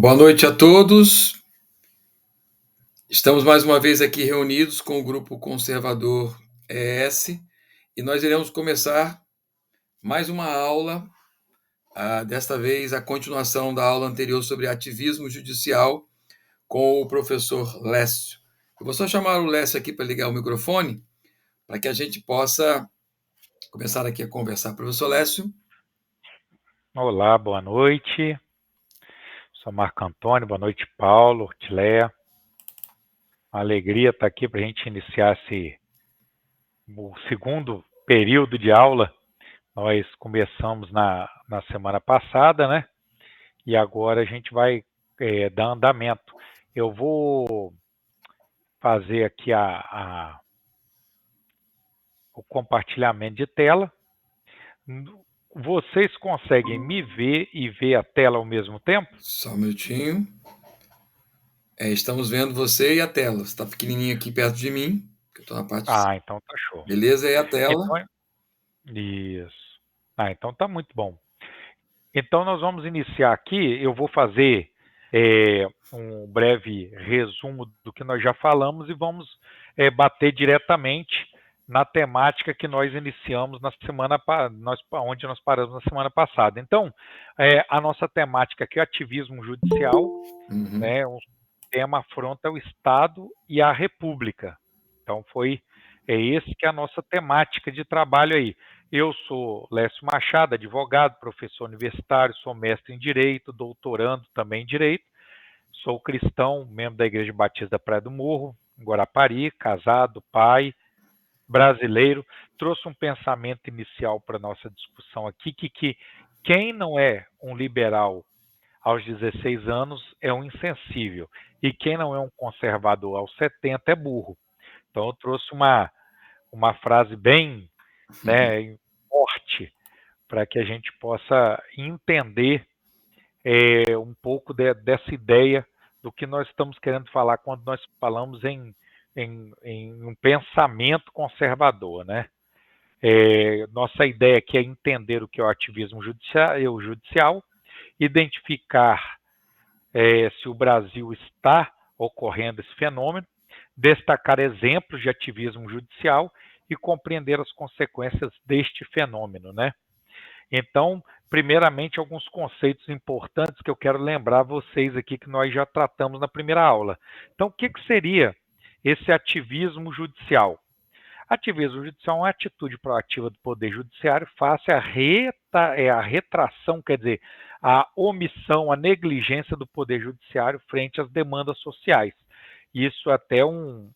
Boa noite a todos. Estamos mais uma vez aqui reunidos com o Grupo Conservador ES e nós iremos começar mais uma aula, desta vez a continuação da aula anterior sobre ativismo judicial com o professor Lécio. Eu vou só chamar o Lécio aqui para ligar o microfone para que a gente possa começar aqui a conversar. Professor Lécio. Olá, boa noite. Sou Marco Antônio, boa noite, Paulo, Ortileia. Uma alegria estar aqui para a gente iniciar o segundo período de aula. Nós começamos na semana passada, né? E agora a gente vai dar andamento. Eu vou fazer aqui o compartilhamento de tela. Vocês conseguem me ver e ver a tela ao mesmo tempo? Só um minutinho. Estamos vendo você e a tela. Você está pequenininho aqui perto de mim. Que eu estou na parte... Então tá show. Beleza, e a tela? Então, isso. Então tá muito bom. Então nós vamos iniciar aqui, eu vou fazer um breve resumo do que nós já falamos e vamos bater diretamente na temática que nós iniciamos na semana, onde nós paramos na semana passada. Então, a nossa temática aqui é ativismo judicial, né, um tema afronta o Estado e a República. Então esse que é a nossa temática de trabalho aí. Eu sou Lécio Machado, advogado, professor universitário, sou mestre em Direito, doutorando também em Direito, sou cristão, membro da Igreja Batista da Praia do Morro, em Guarapari, casado, pai, brasileiro. Trouxe um pensamento inicial para a nossa discussão aqui, que quem não é um liberal aos 16 anos é um insensível, e quem não é um conservador aos 70 é burro. Então eu trouxe uma frase bem forte para que a gente possa entender um pouco dessa ideia do que nós estamos querendo falar quando nós falamos em um pensamento conservador, né? Nossa ideia aqui é entender o que é o ativismo judicial, identificar se o Brasil está ocorrendo esse fenômeno, destacar exemplos de ativismo judicial e compreender as consequências deste fenômeno, né? Então, primeiramente, alguns conceitos importantes que eu quero lembrar a vocês aqui que nós já tratamos na primeira aula. Então, o que seria esse ativismo judicial? Ativismo judicial é uma atitude proativa do Poder Judiciário face à retração, quer dizer, a omissão, a negligência do Poder Judiciário frente às demandas sociais. Isso até um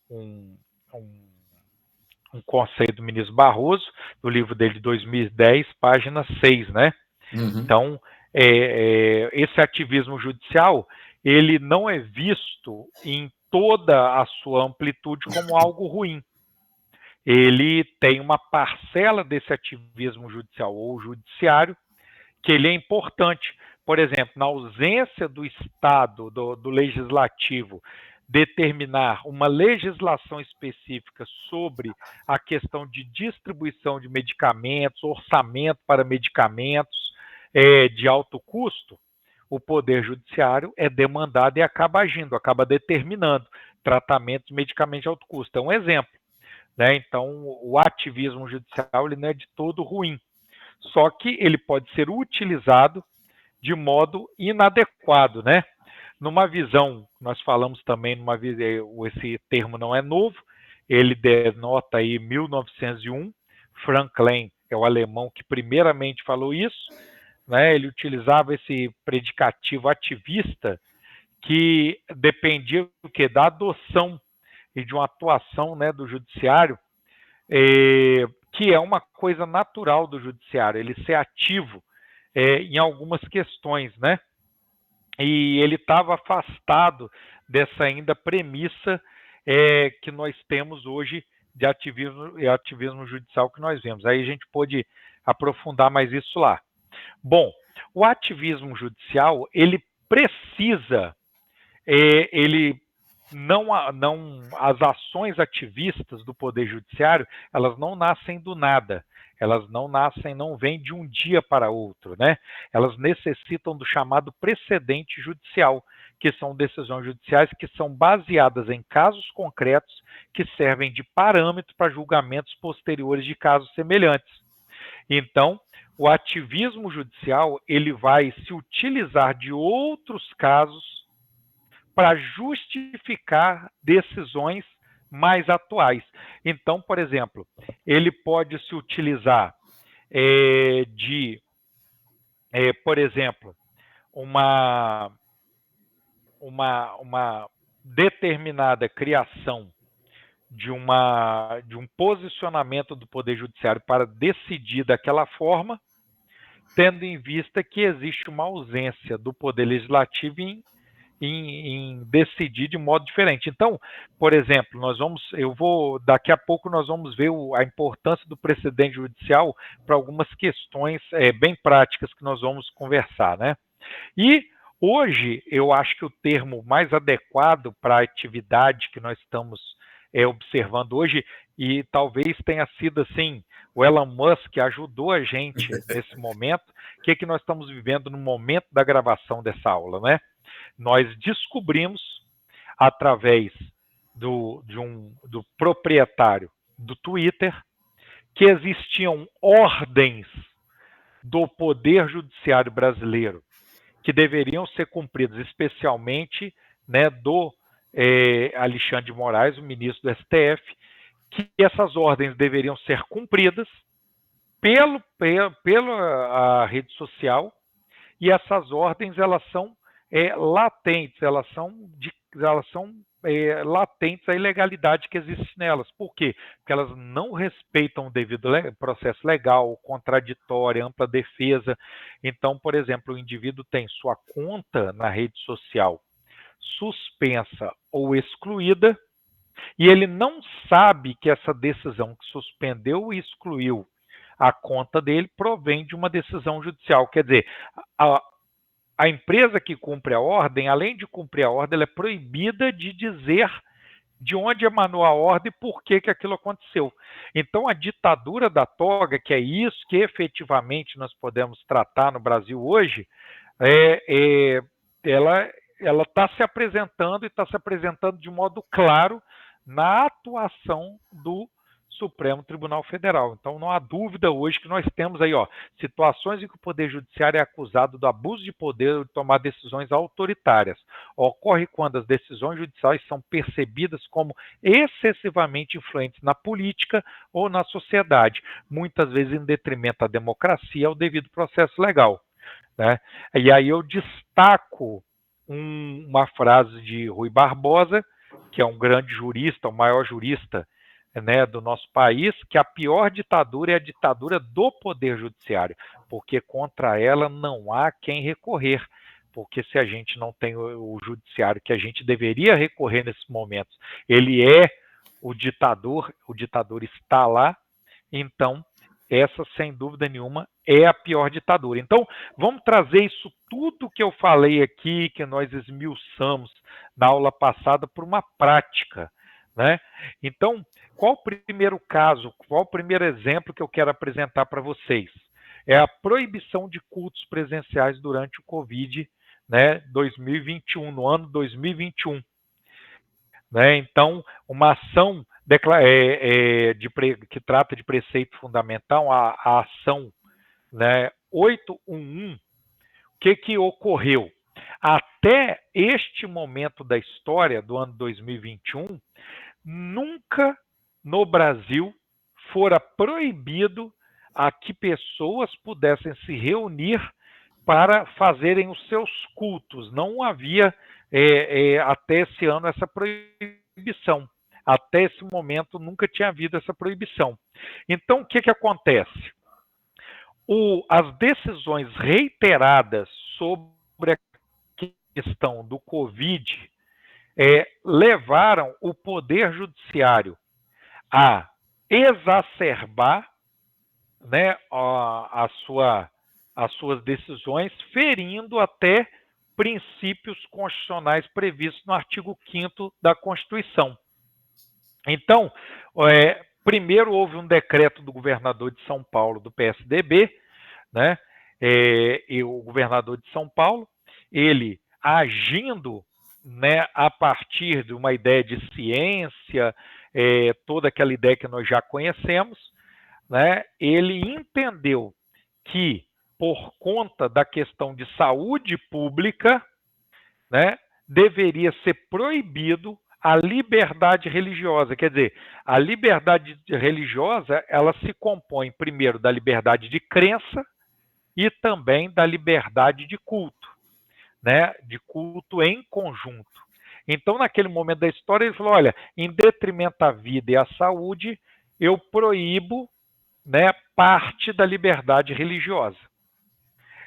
conceito do ministro Barroso, do livro dele de 2010, página 6, né? Então, esse ativismo judicial, ele não é visto em toda a sua amplitude como algo ruim. Ele tem uma parcela desse ativismo judicial ou judiciário que ele é importante. Por exemplo, na ausência do Estado, do legislativo, determinar uma legislação específica sobre a questão de distribuição de medicamentos, orçamento para medicamentos de alto custo, o Poder Judiciário é demandado e acaba agindo, acaba determinando tratamento de medicamentos de alto custo. É um exemplo. Né? Então, o ativismo judicial ele não é de todo ruim. Só que ele pode ser utilizado de modo inadequado, né? Numa visão, nós falamos também, esse termo não é novo, ele denota aí 1901, Franklin é o alemão que primeiramente falou isso, né? Ele utilizava esse predicativo ativista que dependia do quê? Da adoção e de uma atuação, né, do judiciário, que é uma coisa natural do judiciário, ele ser ativo em algumas questões, né? E ele estava afastado dessa ainda premissa que nós temos hoje de ativismo judicial que nós vemos. Aí a gente pôde aprofundar mais isso lá. Bom, o ativismo judicial, ele precisa, as ações ativistas do Poder Judiciário, elas não nascem do nada. Elas não nascem, não vêm de um dia para outro, né? Elas necessitam do chamado precedente judicial, que são decisões judiciais que são baseadas em casos concretos que servem de parâmetro para julgamentos posteriores de casos semelhantes. Então, o ativismo judicial ele vai se utilizar de outros casos para justificar decisões mais atuais. Então, por exemplo, ele pode se utilizar por exemplo, uma determinada criação de um posicionamento do Poder Judiciário para decidir daquela forma, tendo em vista que existe uma ausência do Poder Legislativo em decidir de modo diferente. Então, por exemplo, daqui a pouco nós vamos ver a importância do precedente judicial para algumas questões bem práticas que nós vamos conversar, né? E hoje, eu acho que o termo mais adequado para a atividade que nós estamos observando hoje, e talvez tenha sido assim, o Elon Musk ajudou a gente nesse momento, que nós estamos vivendo no momento da gravação dessa aula, né? Nós descobrimos, através do proprietário do Twitter, que existiam ordens do Poder Judiciário brasileiro que deveriam ser cumpridas, especialmente, né, do Alexandre de Moraes, o ministro do STF, que essas ordens deveriam ser cumpridas pela rede social, e essas ordens elas são latentes, elas são latentes à ilegalidade que existe nelas. Por quê? Porque elas não respeitam o devido processo legal, contraditório, ampla defesa. Então, por exemplo, o indivíduo tem sua conta na rede social suspensa ou excluída, e ele não sabe que essa decisão que suspendeu e excluiu a conta dele provém de uma decisão judicial. Quer dizer, a empresa que cumpre a ordem, além de cumprir a ordem, ela é proibida de dizer de onde emanou a ordem e por que aquilo aconteceu. Então, a ditadura da toga, que é isso que efetivamente nós podemos tratar no Brasil hoje, ela está se apresentando, e está se apresentando de modo claro na atuação do Supremo Tribunal Federal. Então, não há dúvida hoje que nós temos aí situações em que o Poder Judiciário é acusado do abuso de poder de tomar decisões autoritárias. Ocorre quando as decisões judiciais são percebidas como excessivamente influentes na política ou na sociedade, muitas vezes em detrimento à democracia e ao devido processo legal, né? E aí eu destaco uma frase de Rui Barbosa, que é um grande jurista, o maior jurista, né, do nosso país, que a pior ditadura é a ditadura do Poder Judiciário, porque contra ela não há quem recorrer, porque se a gente não tem o judiciário que a gente deveria recorrer nesses momentos, ele é o ditador está lá, então essa, sem dúvida nenhuma, é a pior ditadura. Então, vamos trazer isso tudo que eu falei aqui, que nós esmiuçamos na aula passada, para uma prática, né? Então, qual o primeiro caso, qual o primeiro exemplo que eu quero apresentar para vocês? É a proibição de cultos presenciais durante o Covid, né, 2021, no ano 2021. Né? Então, uma ação que trata de preceito fundamental, a ação, né, 811, o que ocorreu? Até este momento da história do ano 2021, nunca no Brasil fora proibido a que pessoas pudessem se reunir para fazerem os seus cultos. Não havia até esse ano essa proibição. Até esse momento nunca tinha havido essa proibição. Então, o que acontece? As decisões reiteradas sobre a questão do Covid levaram o Poder Judiciário a exacerbar, né, as suas decisões, ferindo até princípios constitucionais previstos no artigo 5º da Constituição. Então, Primeiro houve um decreto do governador de São Paulo, do PSDB, né? E o governador de São Paulo, ele agindo, né, a partir de uma ideia de ciência, toda aquela ideia que nós já conhecemos, né? Ele entendeu que, por conta da questão de saúde pública, né, deveria ser proibido a liberdade religiosa. Quer dizer, a liberdade religiosa, ela se compõe primeiro da liberdade de crença e também da liberdade de culto, né, de culto em conjunto. Então, naquele momento da história, ele falou: olha, em detrimento à vida e à saúde, eu proíbo, né, parte da liberdade religiosa.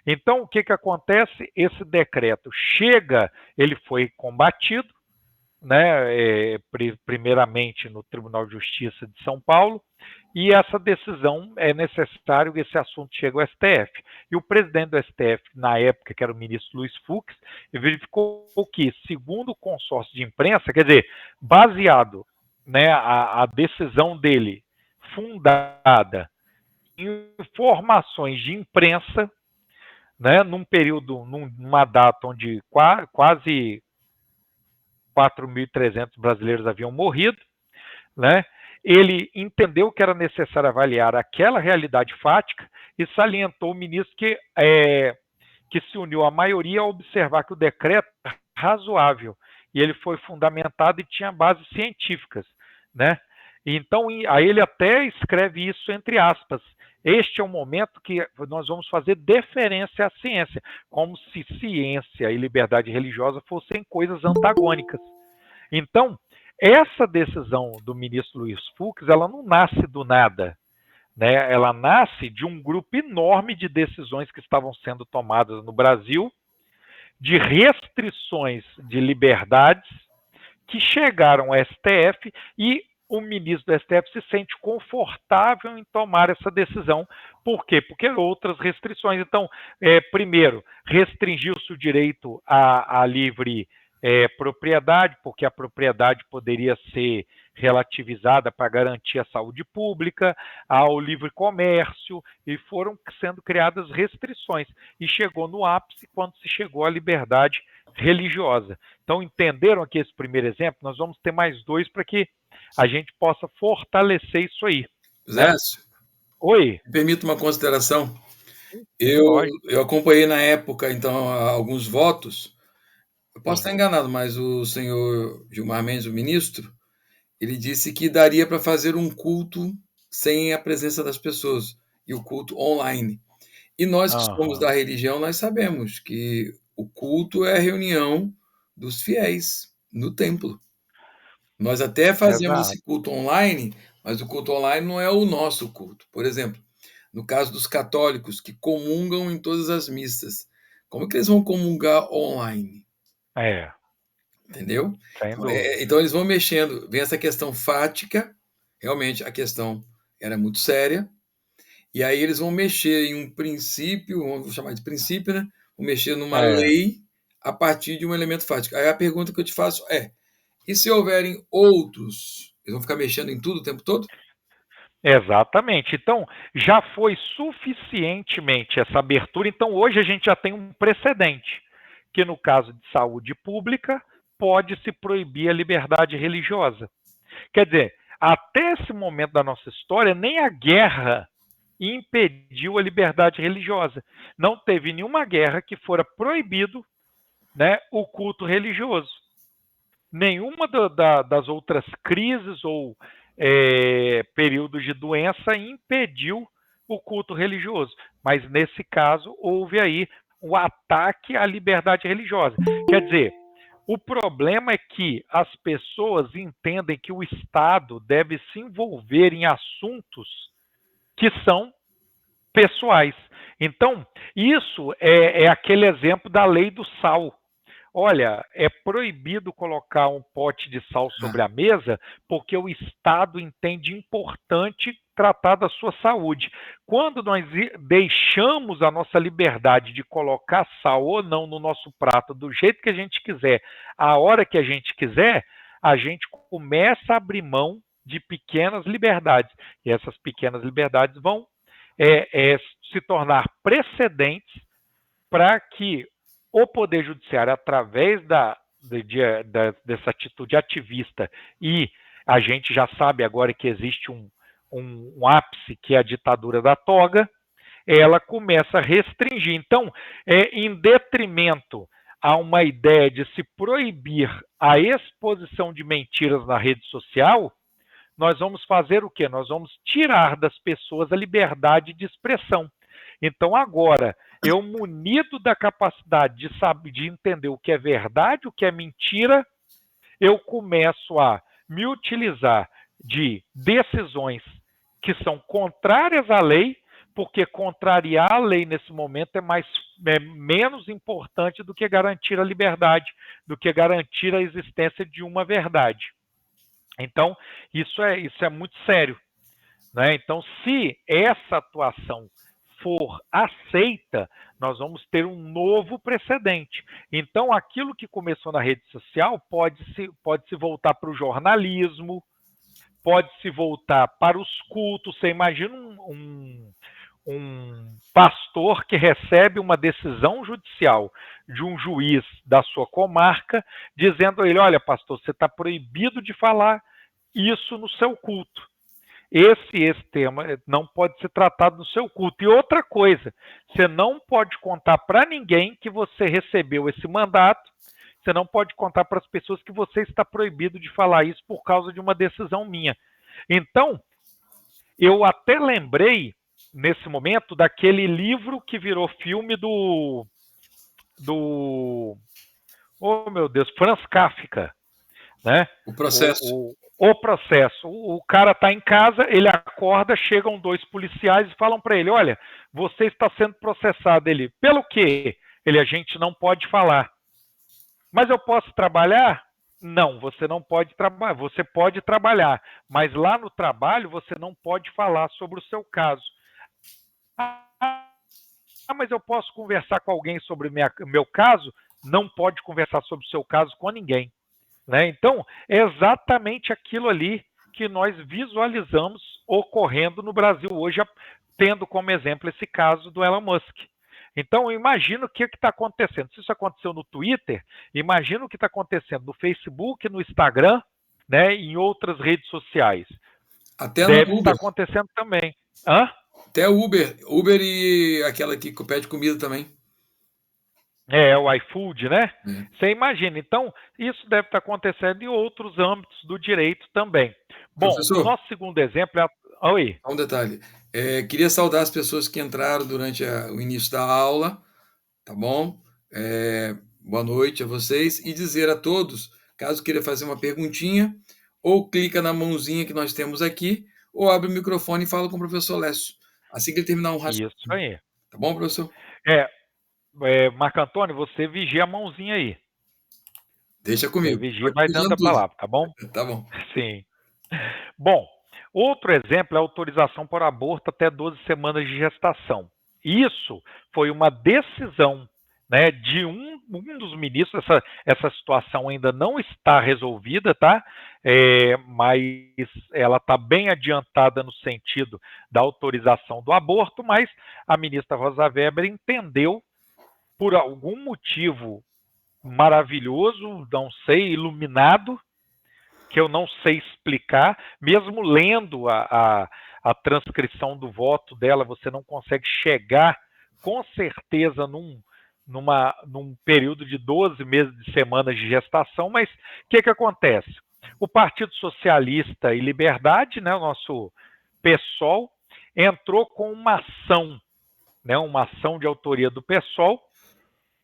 Então, o que acontece? Esse decreto chega, ele foi combatido, né, primeiramente no Tribunal de Justiça de São Paulo, e essa decisão é necessário que esse assunto chegue ao STF. E o presidente do STF, na época, que era o ministro Luiz Fux, verificou que, segundo o consórcio de imprensa, quer dizer, baseado, né, a decisão dele fundada em informações de imprensa, né, num período, numa data onde quase 4.300 brasileiros haviam morrido, né? Ele entendeu que era necessário avaliar aquela realidade fática e salientou o ministro que se uniu à maioria a observar que o decreto era razoável e ele foi fundamentado e tinha bases científicas, né? Então, aí ele até escreve isso entre aspas. Este é o momento que nós vamos fazer deferência à ciência, como se ciência e liberdade religiosa fossem coisas antagônicas. Então, essa decisão do ministro Luiz Fux, ela não nasce do nada, né? Ela nasce de um grupo enorme de decisões que estavam sendo tomadas no Brasil, de restrições de liberdades que chegaram ao STF e o ministro do STF se sente confortável em tomar essa decisão. Por quê? Porque outras restrições. Então, primeiro, restringiu-se o direito à livre propriedade, porque a propriedade poderia ser relativizada para garantir a saúde pública, ao livre comércio, e foram sendo criadas restrições. E chegou no ápice quando se chegou à liberdade religiosa. Então, entenderam aqui esse primeiro exemplo? Nós vamos ter mais dois para que a gente possa fortalecer isso aí. Zé, né? Oi. Me permita uma consideração. Eu acompanhei na época, então, alguns votos. Eu posso estar enganado, mas o senhor Gilmar Mendes, o ministro, ele disse que daria para fazer um culto sem a presença das pessoas, e o culto online. E nós que somos da religião, nós sabemos que o culto é a reunião dos fiéis no templo. Nós até fazemos esse culto online, mas o culto online não é o nosso culto. Por exemplo, no caso dos católicos que comungam em todas as missas, como que eles vão comungar online? Entendeu? Então eles vão mexendo, vem essa questão fática, realmente a questão era muito séria, e aí eles vão mexer em um princípio, vamos chamar de princípio, né? Vão mexer numa lei a partir de um elemento fático. Aí a pergunta que eu te faço é: e se houverem outros, eles vão ficar mexendo em tudo o tempo todo? Exatamente. Então, já foi suficientemente essa abertura. Então, hoje a gente já tem um precedente, que no caso de saúde pública, pode se proibir a liberdade religiosa. Quer dizer, até esse momento da nossa história, nem a guerra impediu a liberdade religiosa. Não teve nenhuma guerra que fora proibido, né, o culto religioso. Nenhuma das outras crises ou períodos de doença impediu o culto religioso. Mas, nesse caso, houve aí o ataque à liberdade religiosa. Quer dizer, o problema é que as pessoas entendem que o Estado deve se envolver em assuntos que são pessoais. Então, isso é aquele exemplo da lei do sal. Olha, é proibido colocar um pote de sal sobre a mesa porque o Estado entende importante tratar da sua saúde. Quando nós deixamos a nossa liberdade de colocar sal ou não no nosso prato do jeito que a gente quiser, a hora que a gente quiser, a gente começa a abrir mão de pequenas liberdades. E essas pequenas liberdades vão se tornar precedentes para que o Poder Judiciário, através dessa atitude ativista, e a gente já sabe agora que existe um ápice, que é a ditadura da toga, ela começa a restringir. Então, em detrimento a uma ideia de se proibir a exposição de mentiras na rede social, nós vamos fazer o quê? Nós vamos tirar das pessoas a liberdade de expressão. Então, agora, eu munido da capacidade de entender o que é verdade, o que é mentira, eu começo a me utilizar de decisões que são contrárias à lei, porque contrariar a lei nesse momento é menos importante do que garantir a liberdade, do que garantir a existência de uma verdade. Então, isso é muito sério, né? Então, se essa atuação for aceita, nós vamos ter um novo precedente. Então, aquilo que começou na rede social pode se voltar para o jornalismo, pode se voltar para os cultos. Você imagina um pastor que recebe uma decisão judicial de um juiz da sua comarca, dizendo a ele: olha, pastor, você está proibido de falar isso no seu culto. Esse tema não pode ser tratado no seu culto. E outra coisa, você não pode contar para ninguém que você recebeu esse mandato, você não pode contar para as pessoas que você está proibido de falar isso por causa de uma decisão minha. Então, eu até lembrei, nesse momento, daquele livro que virou filme do oh meu Deus, Franz Kafka, né? O Processo. O Processo. O cara está em casa, ele acorda, chegam 2 policiais e falam para ele: olha, você está sendo processado. Ele: pelo quê? Ele: a gente não pode falar. Mas eu posso trabalhar? Não, você não pode trabalhar. Você pode trabalhar, mas lá no trabalho você não pode falar sobre o seu caso. Mas eu posso conversar com alguém sobre o meu caso? Não pode conversar sobre o seu caso com ninguém. Né? Então, é exatamente aquilo ali que nós visualizamos ocorrendo no Brasil hoje, tendo como exemplo esse caso do Elon Musk. Então, imagina o que está acontecendo. Se isso aconteceu no Twitter, imagina o que está acontecendo no Facebook, no Instagram, né, e em outras redes sociais. Até deve no estar Uber. acontecendo também. Hã? Até Uber e aquela que pede comida também. O iFood, né? Você imagina. Então, isso deve estar acontecendo em outros âmbitos do direito também. Bom, Professor, o nosso segundo exemplo é... Oi. um detalhe. Queria saudar as pessoas que entraram durante o início da aula, tá bom? Boa noite a vocês e dizer a todos, caso queira fazer uma perguntinha, ou clica na mãozinha que nós temos aqui, ou abre o microfone e fala com o professor Lécio. Assim que ele terminar um raciocínio. Isso aí. Tá bom, professor? Marco Antônio, você vigia a mãozinha aí. Deixa Você comigo. vigia e Pode vai vigiando dando a tudo. palavra, tá bom? Tá bom. Sim. Bom, outro exemplo é a autorização para aborto até 12 semanas de gestação. Isso foi uma decisão, né, de um dos ministros. Essa situação ainda não está resolvida, tá? Mas ela está bem adiantada no sentido da autorização do aborto, mas a ministra Rosa Weber entendeu, por algum motivo maravilhoso, não sei, iluminado, que eu não sei explicar, mesmo lendo a transcrição do voto dela, você não consegue chegar com certeza num período de 12 meses de semanas de gestação. Mas o que acontece? O Partido Socialista e Liberdade, né, o nosso PSOL, entrou com uma ação, né, uma ação de autoria do PSOL,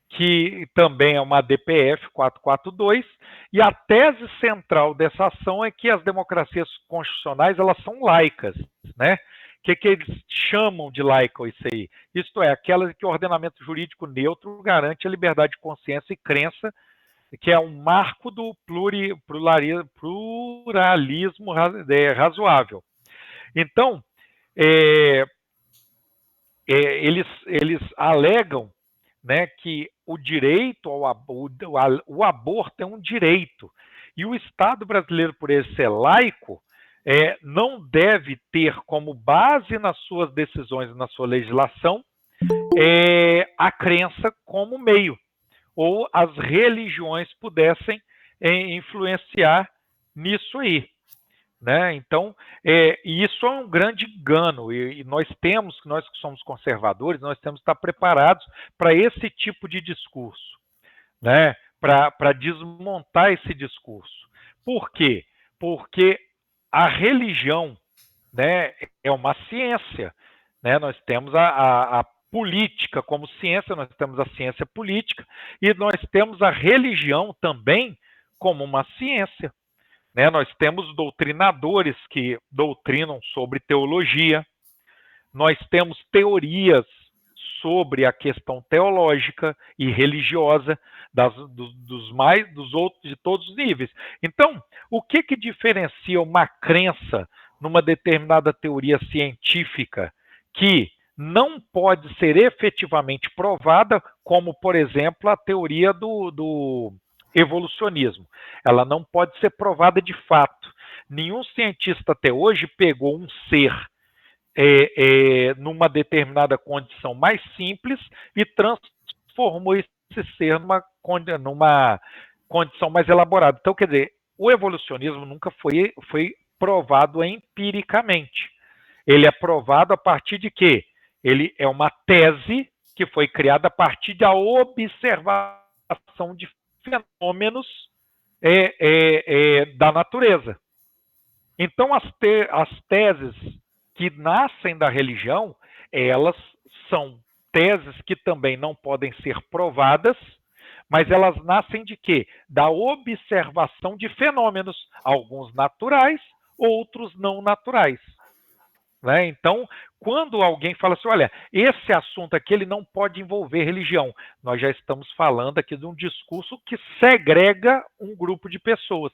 que também é uma DPF 442, e a tese central dessa ação é que as democracias constitucionais, elas são laicas, né? O que eles chamam de laico isso aí? Isto é, aquela que o ordenamento jurídico neutro garante a liberdade de consciência e crença, que é um marco do pluralismo razoável. Então, eles alegam, né, que o direito o aborto é um direito, e o Estado brasileiro, por ele ser laico, não deve ter como base nas suas decisões, na sua legislação, a crença como meio, ou as religiões pudessem influenciar nisso aí. Né? Então, isso é um grande engano, e nós que somos conservadores, nós temos que estar preparados para esse tipo de discurso, né? Para desmontar esse discurso. Por quê? Porque a religião, né, é uma ciência. Né? Nós temos a política como ciência, nós temos a ciência política, e nós temos a religião também como uma ciência. Né? Nós temos doutrinadores que doutrinam sobre teologia, nós temos teorias sobre a questão teológica e religiosa dos outros de todos os níveis. Então, o que diferencia uma crença numa determinada teoria científica que não pode ser efetivamente provada, como, por exemplo, a teoria do evolucionismo? Ela não pode ser provada de fato. Nenhum cientista até hoje pegou um ser numa determinada condição mais simples e transformou esse ser numa condição mais elaborada. Então, quer dizer, o evolucionismo nunca foi provado empiricamente. Ele é provado a partir de quê? Ele é uma tese que foi criada a partir da observação de fenômenos da natureza. Então, as teses que nascem da religião, elas são teses que também não podem ser provadas, mas elas nascem de quê? Da observação de fenômenos, alguns naturais, outros não naturais. Né? Então, quando alguém fala assim, olha, esse assunto aqui ele não pode envolver religião, nós já estamos falando aqui de um discurso que segrega um grupo de pessoas.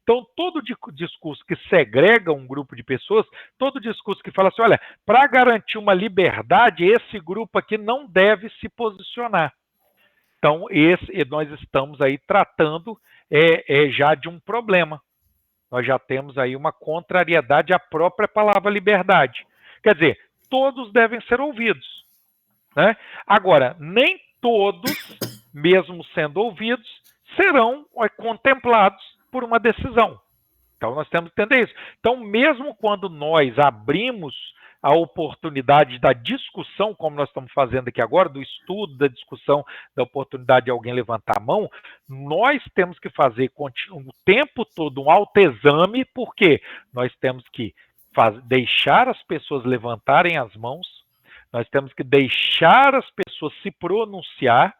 Então, todo discurso que segrega um grupo de pessoas, todo discurso que fala assim, olha, para garantir uma liberdade, esse grupo aqui não deve se posicionar. Então, nós estamos aí tratando já de um problema. Nós já temos aí uma contrariedade à própria palavra liberdade. Quer dizer, todos devem ser ouvidos. Né? Agora, nem todos, mesmo sendo ouvidos, serão contemplados por uma decisão. Então, nós temos que entender isso. Então, mesmo quando nós abrimos a oportunidade da discussão, como nós estamos fazendo aqui agora, do estudo, da discussão, da oportunidade de alguém levantar a mão, nós temos que fazer o tempo todo um autoexame, porque nós temos que deixar as pessoas levantarem as mãos, nós temos que deixar as pessoas se pronunciar,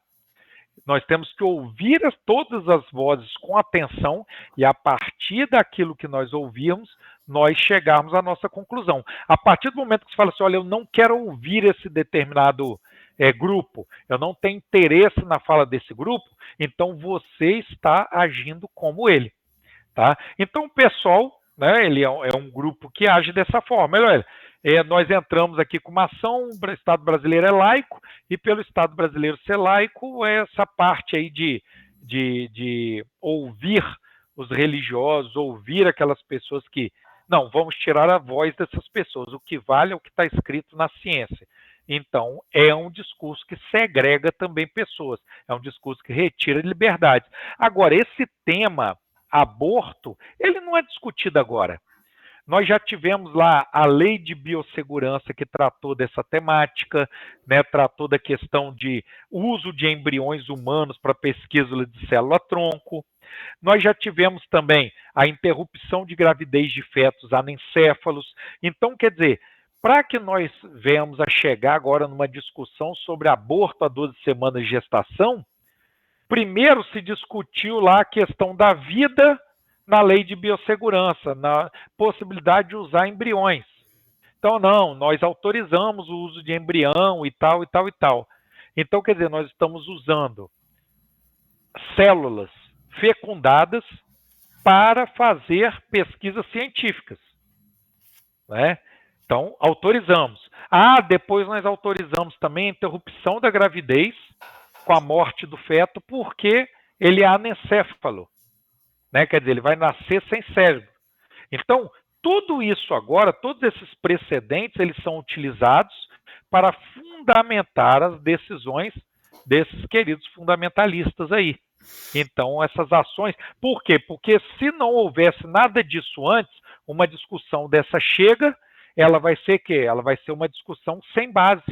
nós temos que ouvir todas as vozes com atenção e, a partir daquilo que nós ouvirmos, nós chegarmos à nossa conclusão. A partir do momento que você fala assim, olha, eu não quero ouvir esse determinado grupo, eu não tenho interesse na fala desse grupo, então você está agindo como ele. Tá? Então, o pessoal, né, ele é um grupo que age dessa forma. Olha, nós entramos aqui com uma ação, o Estado brasileiro é laico, e pelo Estado brasileiro ser laico, essa parte aí de ouvir os religiosos, ouvir aquelas pessoas que, não, vamos tirar a voz dessas pessoas, o que vale é o que está escrito na ciência. Então, é um discurso que segrega também pessoas, é um discurso que retira liberdades. Agora, esse tema, aborto, ele não é discutido agora. Nós já tivemos lá a lei de biossegurança que tratou dessa temática, né, tratou da questão de uso de embriões humanos para pesquisa de célula-tronco. Nós já tivemos também a interrupção de gravidez de fetos anencéfalos. Então, quer dizer, para que nós venhamos a chegar agora numa discussão sobre aborto a 12 semanas de gestação, primeiro se discutiu lá a questão da vida na lei de biossegurança, na possibilidade de usar embriões. Então, não, nós autorizamos o uso de embrião e tal, e tal, e tal. Então, quer dizer, nós estamos usando células fecundadas para fazer pesquisas científicas. Né? Então, autorizamos. Depois nós autorizamos também a interrupção da gravidez com a morte do feto, porque ele é anencéfalo. Né? Quer dizer, ele vai nascer sem cérebro. Então, Tudo isso agora, todos esses precedentes, eles são utilizados para fundamentar as decisões desses queridos fundamentalistas aí. Então, essas ações... Por quê? Porque se não houvesse nada disso antes, uma discussão dessa chega, ela vai ser quê? Ela vai ser uma discussão sem base,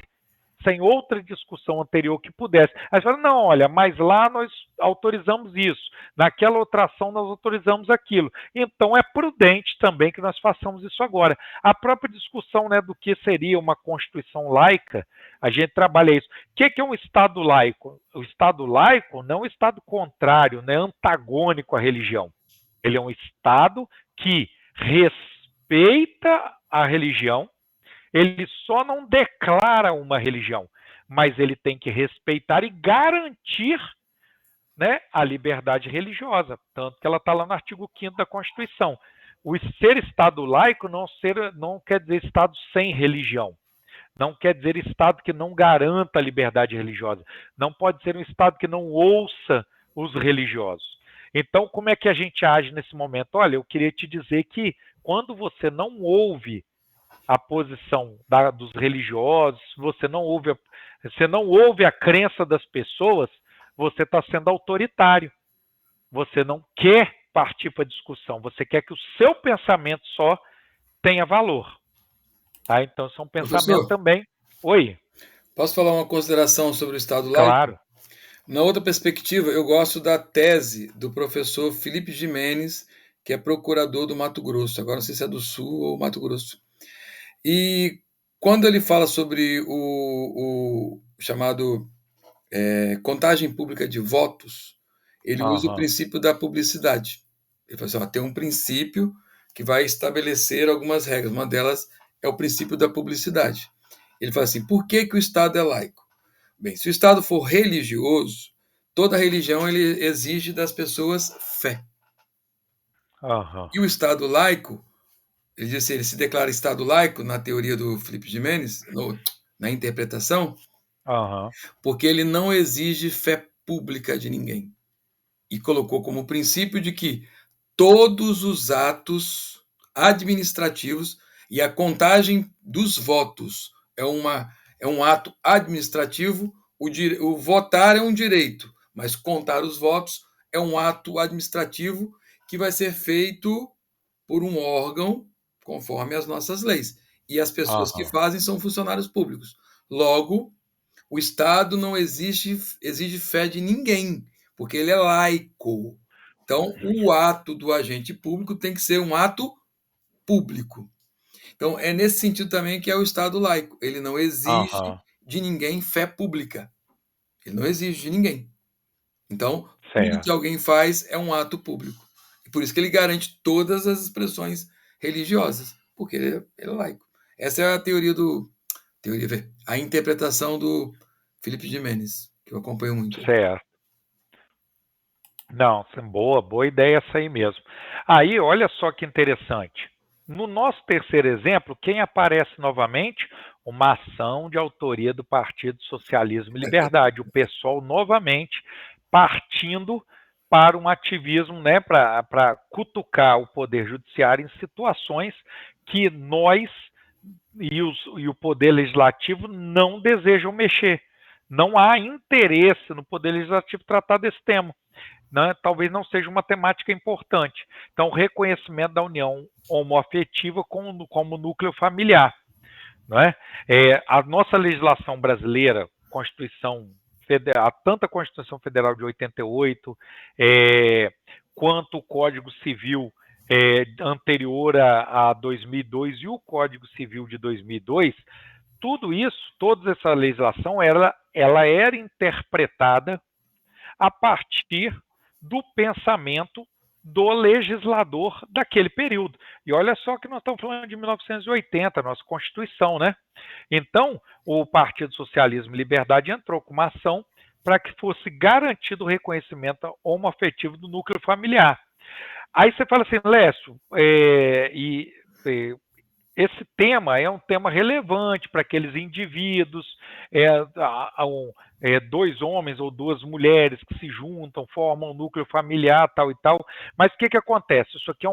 sem outra discussão anterior que pudesse. Aí você fala, não, olha, mas lá nós autorizamos isso, naquela outra ação nós autorizamos aquilo. Então é prudente também que nós façamos isso agora. A própria discussão, né, do que seria uma Constituição laica, a gente trabalha isso. O que é um Estado laico? O Estado laico não é um Estado contrário, não é antagônico à religião. Ele é um Estado que respeita a religião. Ele só não declara uma religião, mas ele tem que respeitar e garantir, né, a liberdade religiosa, tanto que ela está lá no artigo 5º da Constituição. O ser Estado laico não quer dizer Estado sem religião, não quer dizer Estado que não garanta a liberdade religiosa, não pode ser um Estado que não ouça os religiosos. Então, como é que a gente age nesse momento? Olha, eu queria te dizer que quando você não ouve a posição dos religiosos, você não ouve a crença das pessoas, você está sendo autoritário. Você não quer partir para a discussão, você quer que o seu pensamento só tenha valor. Tá? Então, isso é um pensamento também. Oi? Posso falar uma consideração sobre o Estado laico? Claro. Na outra perspectiva, eu gosto da tese do professor Felipe Jimenez, que é procurador do Mato Grosso. Agora não sei se é do Sul ou Mato Grosso. E quando ele fala sobre o chamado contagem pública de votos, ele usa o princípio da publicidade. Ele fala assim, tem um princípio que vai estabelecer algumas regras. Uma delas é o princípio da publicidade. Ele fala assim, por que o Estado é laico? Bem, se o Estado for religioso, toda religião ele exige das pessoas fé. E o Estado laico, ele diz assim, ele se declara Estado laico na teoria do Felipe Jimenez, na interpretação, porque ele não exige fé pública de ninguém. E colocou como princípio de que todos os atos administrativos e a contagem dos votos é um ato administrativo, o votar é um direito, mas contar os votos é um ato administrativo que vai ser feito por um órgão conforme as nossas leis. E as pessoas que fazem são funcionários públicos. Logo, o Estado não exige fé de ninguém, porque ele é laico. Então, o ato do agente público tem que ser um ato público. Então, é nesse sentido também que é o Estado laico. Ele não exige de ninguém fé pública. Ele não exige de ninguém. Então, tudo que alguém faz é um ato público. E por isso que ele garante todas as expressões religiosas, porque ele é laico. Essa é a a interpretação do Felipe Jimenez, que eu acompanho muito. Certo. Não, boa ideia essa aí mesmo. Aí, olha só que interessante. No nosso terceiro exemplo, quem aparece novamente? Uma ação de autoria do Partido Socialismo e Liberdade. O pessoal novamente partindo para um ativismo, né, para cutucar o Poder Judiciário em situações que nós e o Poder Legislativo não desejam mexer. Não há interesse no Poder Legislativo tratar desse tema. Né, talvez não seja uma temática importante. Então, o reconhecimento da união homoafetiva como núcleo familiar. Né? A nossa legislação brasileira, Constituição Federal, tanto a Constituição Federal de 88, quanto o Código Civil anterior a 2002 e o Código Civil de 2002, tudo isso, toda essa legislação, ela era interpretada a partir do pensamento do legislador daquele período. E olha só que nós estamos falando de 1980, nossa Constituição, né? Então, o Partido Socialismo e Liberdade entrou com uma ação para que fosse garantido o reconhecimento homoafetivo do núcleo familiar. Aí você fala assim, Lécio, esse tema é um tema relevante para aqueles indivíduos, dois homens ou duas mulheres que se juntam, formam um núcleo familiar, tal e tal. Mas o que acontece? Isso aqui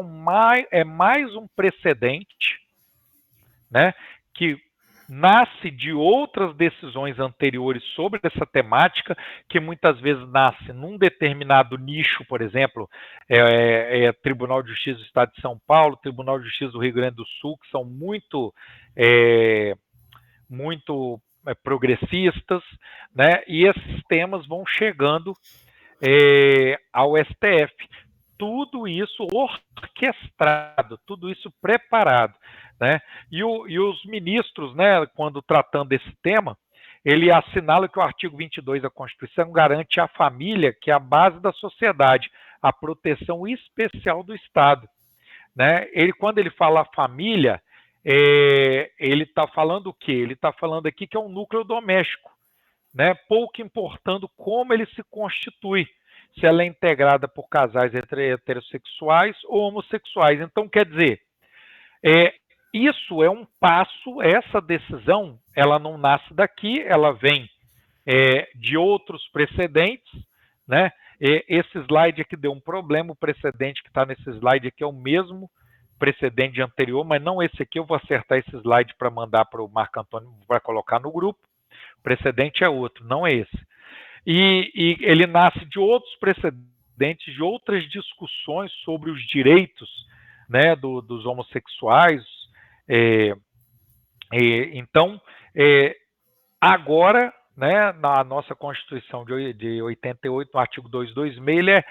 é mais um precedente, né, que nasce de outras decisões anteriores sobre essa temática, que muitas vezes nasce num determinado nicho, por exemplo, Tribunal de Justiça do Estado de São Paulo, Tribunal de Justiça do Rio Grande do Sul, que são muito progressistas, né? E esses temas vão chegando ao STF. Tudo isso orquestrado, tudo isso preparado, né? E os ministros, né, quando tratando desse tema, ele assinala que o artigo 22 da Constituição garante à família, que é a base da sociedade, a proteção especial do Estado, né? Quando ele fala família, ele está falando o quê? Ele está falando aqui que é um núcleo doméstico, né? Pouco importando como ele se constitui, se ela é integrada por casais heterossexuais ou homossexuais. Então, quer dizer, isso é um passo, essa decisão, ela não nasce daqui, ela vem de outros precedentes, né? Esse slide aqui deu um problema, o precedente que está nesse slide aqui é o mesmo precedente anterior, mas não esse aqui. Eu vou acertar esse slide para mandar para o Marco Antônio, para colocar no grupo. O precedente é outro, não é esse. E ele nasce de outros precedentes, de outras discussões sobre os direitos, né, dos homossexuais. Então, agora, né, na nossa Constituição de 88, no artigo 226, ele é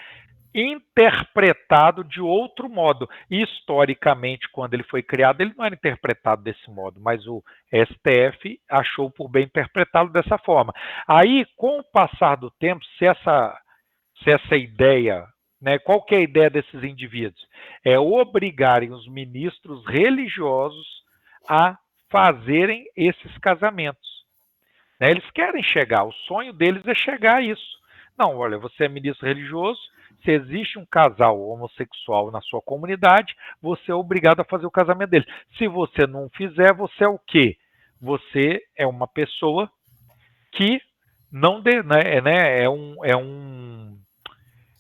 interpretado de outro modo. Historicamente, quando ele foi criado, ele não era interpretado desse modo, mas o STF achou por bem interpretá-lo dessa forma. Aí, com o passar do tempo, se essa ideia, né, qual que é a ideia desses indivíduos? É obrigarem os ministros religiosos a fazerem esses casamentos. Né? Eles querem chegar, o sonho deles é chegar a isso. Não, olha, você é ministro religioso, se existe um casal homossexual na sua comunidade, você é obrigado a fazer o casamento dele. Se você não fizer, você é o quê? Você é uma pessoa que não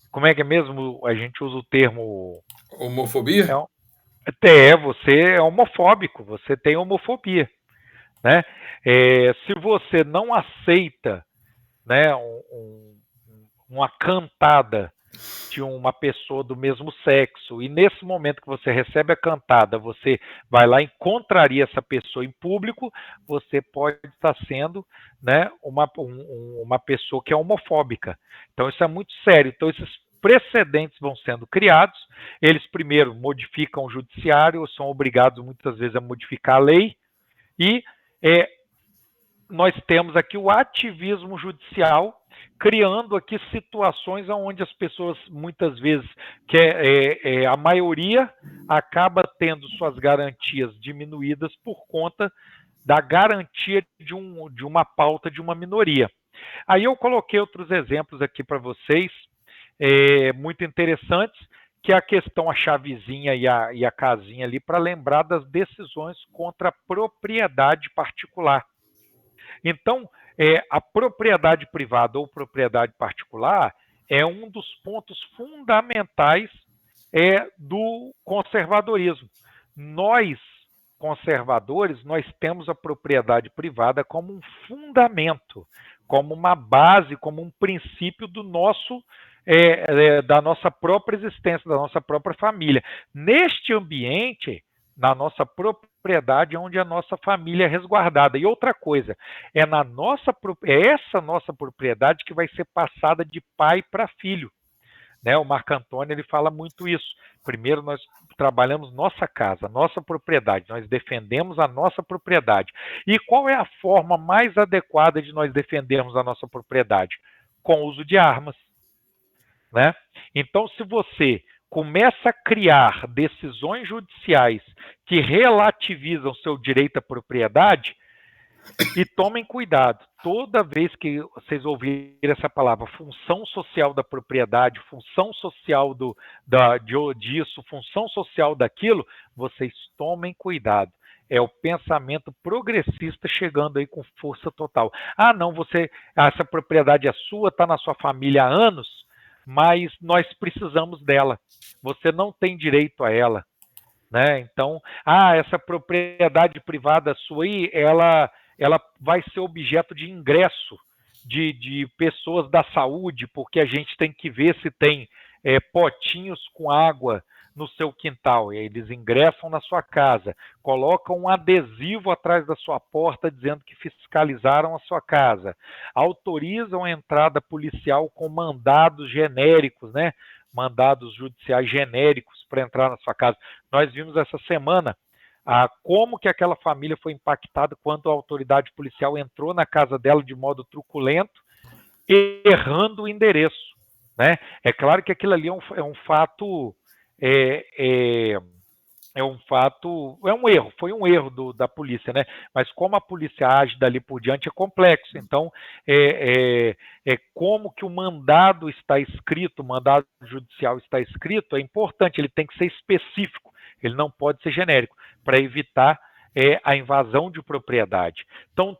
como é que é mesmo? A gente usa o termo homofobia? Você é homofóbico, você tem homofobia, né? Se você não aceita, né, uma cantada de uma pessoa do mesmo sexo, e nesse momento que você recebe a cantada, você vai lá e contraria essa pessoa em público, você pode estar sendo, né, uma pessoa que é homofóbica. Então isso é muito sério. Então esses precedentes vão sendo criados, eles primeiro modificam o judiciário, são obrigados muitas vezes a modificar a lei, e nós temos aqui o ativismo judicial, criando aqui situações onde as pessoas, muitas vezes, a maioria acaba tendo suas garantias diminuídas por conta da garantia de uma pauta de uma minoria. Aí eu coloquei outros exemplos aqui para vocês, muito interessantes, que é a questão, a chavezinha e a casinha ali, para lembrar das decisões contra a propriedade particular. Então, a propriedade privada ou propriedade particular é um dos pontos fundamentais do conservadorismo. Nós, conservadores, nós temos a propriedade privada como um fundamento, como uma base, como um princípio do da nossa própria existência, da nossa própria família. Neste ambiente, na nossa propriedade, onde a nossa família é resguardada. E outra coisa, é essa nossa propriedade que vai ser passada de pai para filho. Né? O Marco Antônio ele fala muito isso. Primeiro nós trabalhamos nossa casa, nossa propriedade, nós defendemos a nossa propriedade. E qual é a forma mais adequada de nós defendermos a nossa propriedade? Com o uso de armas. Né? Então, se você começa a criar decisões judiciais que relativizam seu direito à propriedade, e tomem cuidado, toda vez que vocês ouvirem essa palavra, função social da propriedade, função social disso, função social daquilo, vocês tomem cuidado. É o pensamento progressista chegando aí com força total. Ah, não, essa propriedade é sua, está na sua família há anos, mas nós precisamos dela. Você não tem direito a ela, né? Então, essa propriedade privada sua aí, ela vai ser objeto de ingresso de pessoas da saúde, porque a gente tem que ver se tem potinhos com água no seu quintal. E aí eles ingressam na sua casa, colocam um adesivo atrás da sua porta dizendo que fiscalizaram a sua casa, autorizam a entrada policial com mandados genéricos, né? Mandados judiciais genéricos para entrar na sua casa. Nós vimos essa semana como que aquela família foi impactada quando a autoridade policial entrou na casa dela de modo truculento, errando o endereço, né? É claro que aquilo ali é um fato, é um erro, foi um erro da polícia, né? Mas como a polícia age dali por diante é complexo. Então, como que o mandado está escrito, o mandado judicial está escrito, é importante, ele tem que ser específico, ele não pode ser genérico, para evitar a invasão de propriedade. Então,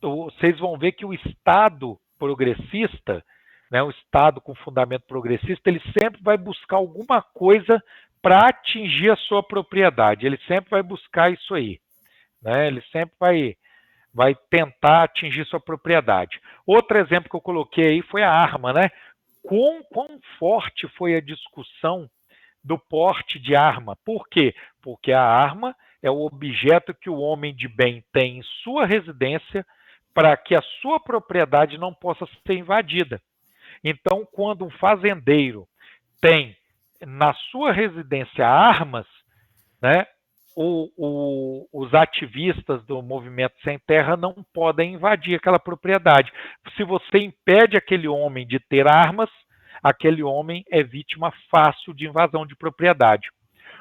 vocês vão ver que o Estado progressista, né, o Estado com fundamento progressista, ele sempre vai buscar alguma coisa para atingir a sua propriedade. Ele sempre vai buscar isso aí, né? Ele sempre vai tentar atingir sua propriedade. Outro exemplo que eu coloquei aí foi a arma, né? Quão forte foi a discussão do porte de arma? Por quê? Porque a arma é o objeto que o homem de bem tem em sua residência para que a sua propriedade não possa ser invadida. Então, quando um fazendeiro tem na sua residência armas, né, os ativistas do movimento sem terra não podem invadir aquela propriedade. Se você impede aquele homem de ter armas, aquele homem é vítima fácil de invasão de propriedade.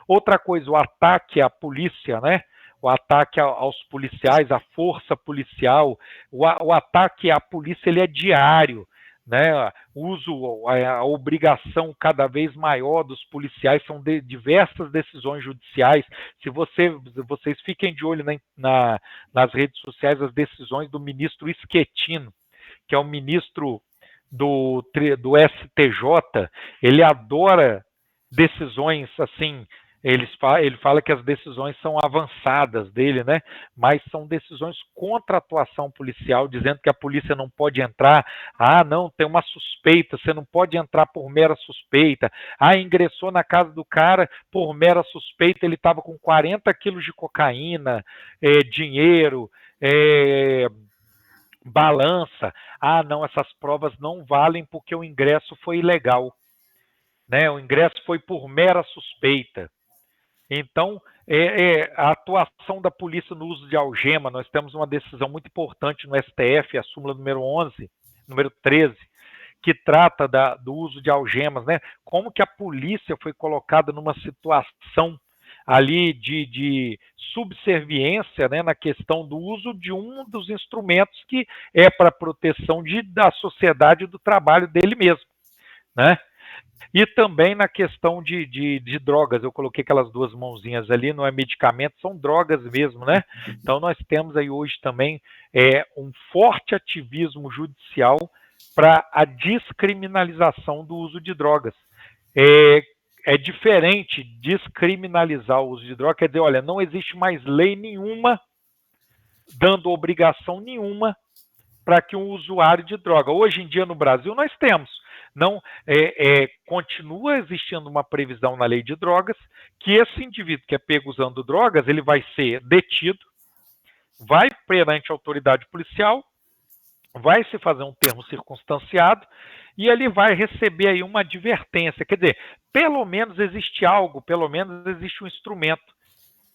Outra coisa, o ataque à polícia, né? O ataque aos policiais, à força policial, o ataque à polícia ele é diário, né? A obrigação cada vez maior dos policiais são diversas decisões judiciais. Se vocês fiquem de olho nas redes sociais, as decisões do ministro Schettino, que é o ministro do STJ, ele adora decisões assim. Ele fala que as decisões são avançadas dele, né? Mas são decisões contra a atuação policial, dizendo que a polícia não pode entrar. Não, tem uma suspeita, você não pode entrar por mera suspeita. Ingressou na casa do cara por mera suspeita, ele estava com 40 quilos de cocaína, dinheiro, balança. Não, essas provas não valem porque o ingresso foi ilegal, né? O ingresso foi por mera suspeita. Então, a atuação da polícia no uso de algema, nós temos uma decisão muito importante no STF, a súmula número 11, número 13, que trata do uso de algemas, né? Como que a polícia foi colocada numa situação ali de subserviência, né, na questão do uso de um dos instrumentos que é para proteção da sociedade e do trabalho dele mesmo, né? E também na questão de drogas, eu coloquei aquelas duas mãozinhas ali, não é medicamento, são drogas mesmo, né? Então nós temos aí hoje também um forte ativismo judicial para a descriminalização do uso de drogas. É diferente descriminalizar o uso de droga, quer dizer, olha, não existe mais lei nenhuma dando obrigação nenhuma para que um usuário de droga. Hoje em dia no Brasil nós temos. Não continua existindo uma previsão na lei de drogas que esse indivíduo que é pego usando drogas, ele vai ser detido, vai perante a autoridade policial, vai se fazer um termo circunstanciado e ele vai receber aí uma advertência. Quer dizer, pelo menos existe algo, pelo menos existe um instrumento.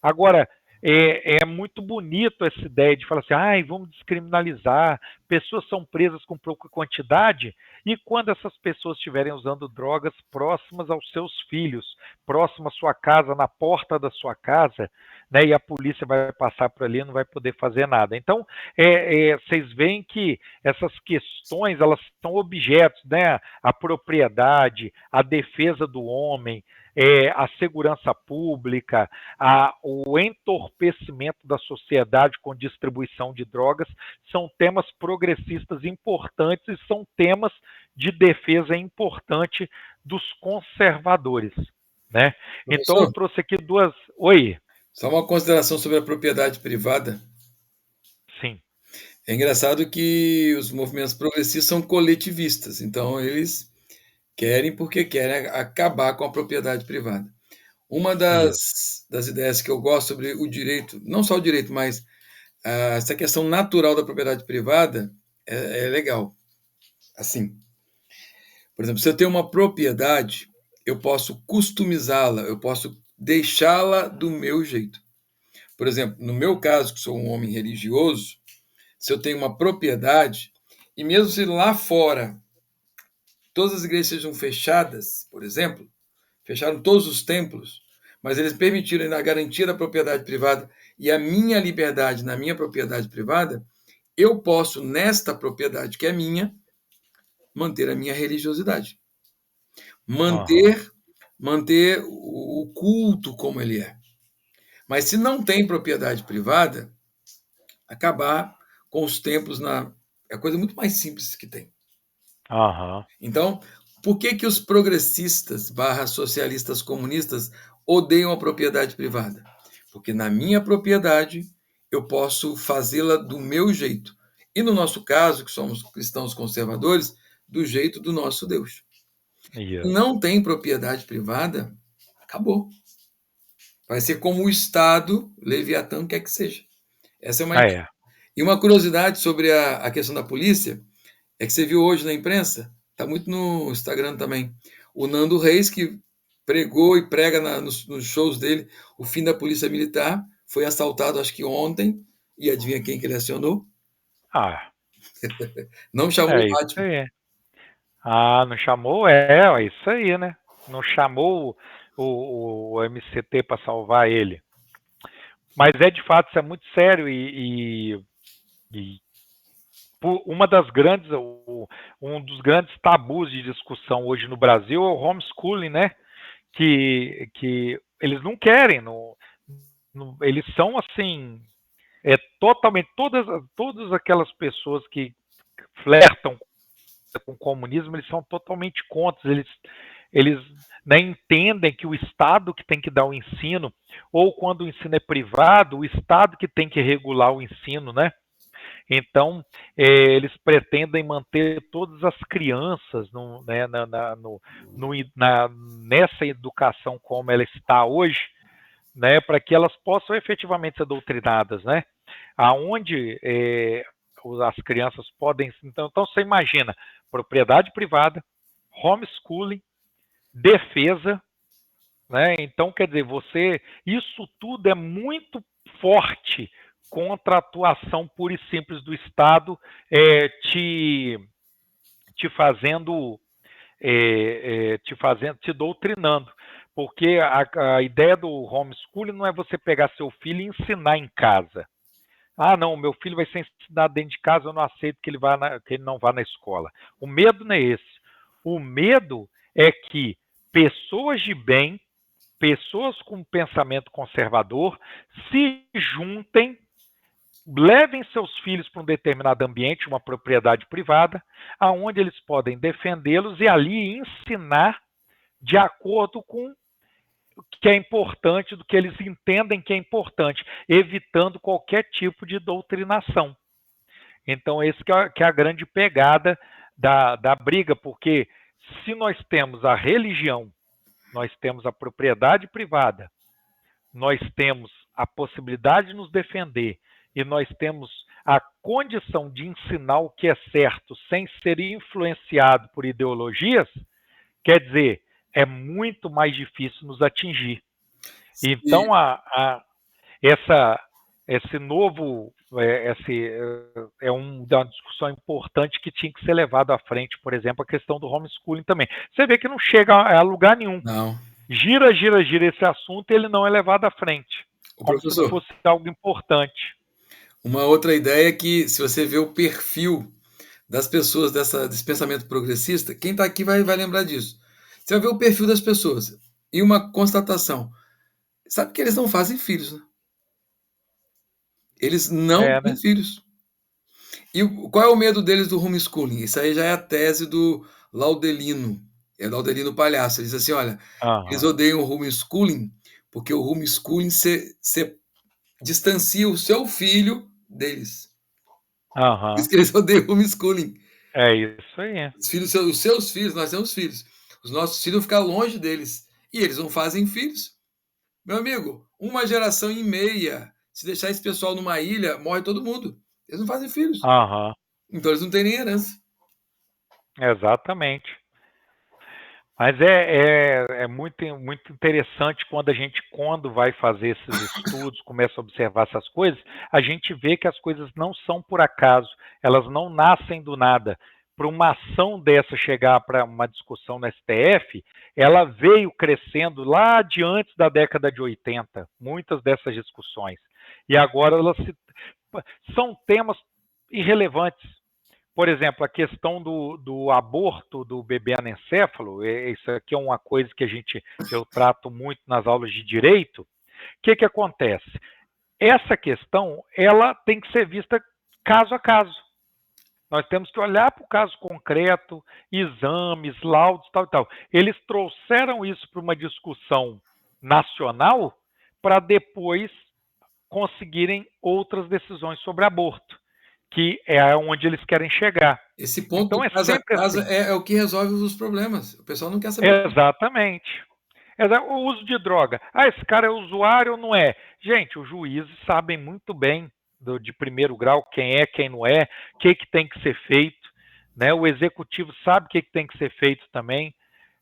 Agora, é muito bonito essa ideia de falar assim, vamos descriminalizar, pessoas são presas com pouca quantidade, e quando essas pessoas estiverem usando drogas próximas aos seus filhos, próximo à sua casa, na porta da sua casa, né, e a polícia vai passar por ali e não vai poder fazer nada. Então, vocês veem que essas questões, elas são objetos, né, a propriedade, a defesa do homem, a segurança pública, o entorpecimento da sociedade com distribuição de drogas, são temas progressistas importantes e são temas de defesa importante dos conservadores, né? Então eu Professor, trouxe aqui duas... Oi? só uma consideração sobre a propriedade privada. Sim. É engraçado que os movimentos progressistas são coletivistas, então eles querem porque querem acabar com a propriedade privada. Uma Isso. das ideias que eu gosto sobre o direito, não só o direito, mas essa questão natural da propriedade privada é legal. Assim, por exemplo, se eu tenho uma propriedade, eu posso customizá-la, eu posso deixá-la do meu jeito. Por exemplo, no meu caso, que sou um homem religioso, se eu tenho uma propriedade, e mesmo se lá fora todas as igrejas sejam fechadas, por exemplo, fecharam todos os templos, mas eles permitiram a garantia da propriedade privada e a minha liberdade na minha propriedade privada, eu posso, nesta propriedade que é minha, manter a minha religiosidade. Uhum. Manter o culto como ele é. Mas se não tem propriedade privada, acabar com os templos é a coisa muito mais simples que tem. Uhum. Então, por que os progressistas / socialistas comunistas odeiam a propriedade privada? Porque na minha propriedade eu posso fazê-la do meu jeito. E no nosso caso, que somos cristãos conservadores, do jeito do nosso Deus. Isso. Não tem propriedade privada, acabou. Vai ser como o Estado, Leviatã, quer que seja. Essa é uma ideia. É. E uma curiosidade sobre a questão da polícia é que você viu hoje na imprensa, está muito no Instagram também, o Nando Reis, que pregou e prega nos shows dele o fim da polícia militar, foi assaltado acho que ontem, e adivinha quem que ele acionou? Ah, Não chamou o é isso Batman. aí. Ah, não chamou? É isso aí, né? Não chamou o MCT para salvar ele. Mas de fato, isso é muito sério e uma das grandes, um dos grandes tabus de discussão hoje no Brasil é o homeschooling, né? Que eles não querem, eles são assim, totalmente, todas aquelas pessoas que flertam com o comunismo, eles são totalmente contra, eles né, entendem que o Estado que tem que dar o ensino, ou quando o ensino é privado, o Estado que tem que regular o ensino, né? Então, eles pretendem manter todas as crianças né, nessa educação como ela está hoje, né, para que elas possam efetivamente ser doutrinadas, né? Aonde as crianças podem... Então, você imagina, propriedade privada, homeschooling, defesa, né? Então, quer dizer, isso tudo é muito forte contra a atuação pura e simples do Estado, te fazendo, te doutrinando. Porque a ideia do homeschooling não é você pegar seu filho e ensinar em casa. Ah, não, meu filho vai ser ensinado dentro de casa, eu não aceito que que ele não vá na escola. O medo não é esse. O medo é que pessoas de bem, pessoas com pensamento conservador, se juntem, levem seus filhos para um determinado ambiente, uma propriedade privada, aonde eles podem defendê-los e ali ensinar de acordo com o que é importante, do que eles entendem que é importante, evitando qualquer tipo de doutrinação. Então, esse que é a grande pegada da briga, porque se nós temos a religião, nós temos a propriedade privada, nós temos a possibilidade de nos defender e nós temos a condição de ensinar o que é certo sem ser influenciado por ideologias, quer dizer, é muito mais difícil nos atingir. E, Então, essa esse novo, é uma discussão importante que tinha que ser levado à frente, por exemplo, a questão do homeschooling também. Você vê que não chega a lugar nenhum. Não. Gira esse assunto e ele não é levado à frente, O como se não professor, fosse algo importante. uma outra ideia é que, se você vê o perfil das pessoas desse pensamento progressista, quem está aqui vai lembrar disso. Você vai ver o perfil das pessoas. E uma constatação. Sabe que eles não fazem filhos, né? Eles não têm Né? filhos. E qual é o medo deles do homeschooling? Isso aí já é a tese do Laudelino. É Laudelino Palhaço. Ele diz assim: olha, eles Aham. odeiam o homeschooling porque o homeschooling se distancia o seu filho deles. Por isso Aham. que eles odeiam o homeschooling. É isso aí. Os seus filhos, nós temos filhos. Os nossos filhos vão ficar longe deles. E eles não fazem filhos. Meu amigo, uma geração e meia, se deixar esse pessoal numa ilha, morre todo mundo. Eles não fazem filhos. Aham. Então eles não têm nem herança. Exatamente. Mas é muito, muito interessante quando vai fazer esses estudos, começa a observar essas coisas, a gente vê que as coisas não são por acaso, elas não nascem do nada. Para uma ação dessa chegar para uma discussão no STF, ela veio crescendo lá de antes da década de 80, muitas dessas discussões. E agora são temas irrelevantes. Por exemplo, a questão do aborto do bebê anencefalo, isso aqui é uma coisa que eu trato muito nas aulas de direito. O que acontece? Essa questão ela tem que ser vista caso a caso. Nós temos que olhar para o caso concreto, exames, laudos, tal e tal. Eles trouxeram isso para uma discussão nacional para depois conseguirem outras decisões sobre aborto, que é onde eles querem chegar. Esse ponto Então do é casa a sempre casa assim. é o que resolve os problemas. O pessoal não quer saber. Exatamente. O uso de droga. Ah, esse cara é usuário ou não é? Gente, os juízes sabem muito bem de primeiro grau quem não é, o que tem que ser feito. Né? O executivo sabe o que tem que ser feito também.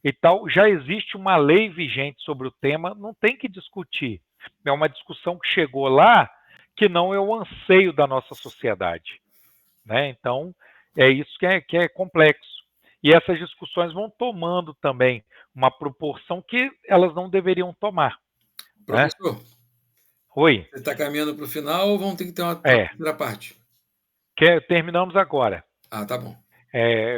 E tal. Já existe uma lei vigente sobre o tema, não tem que discutir. É uma discussão que chegou lá que não é o anseio da nossa sociedade. Né? Então, é isso que é complexo. E essas discussões vão tomando também uma proporção que elas não deveriam tomar. Né? Professor, Oi. você está caminhando para o final ou vamos ter que ter uma É. terceira parte? Terminamos agora. Ah, tá bom.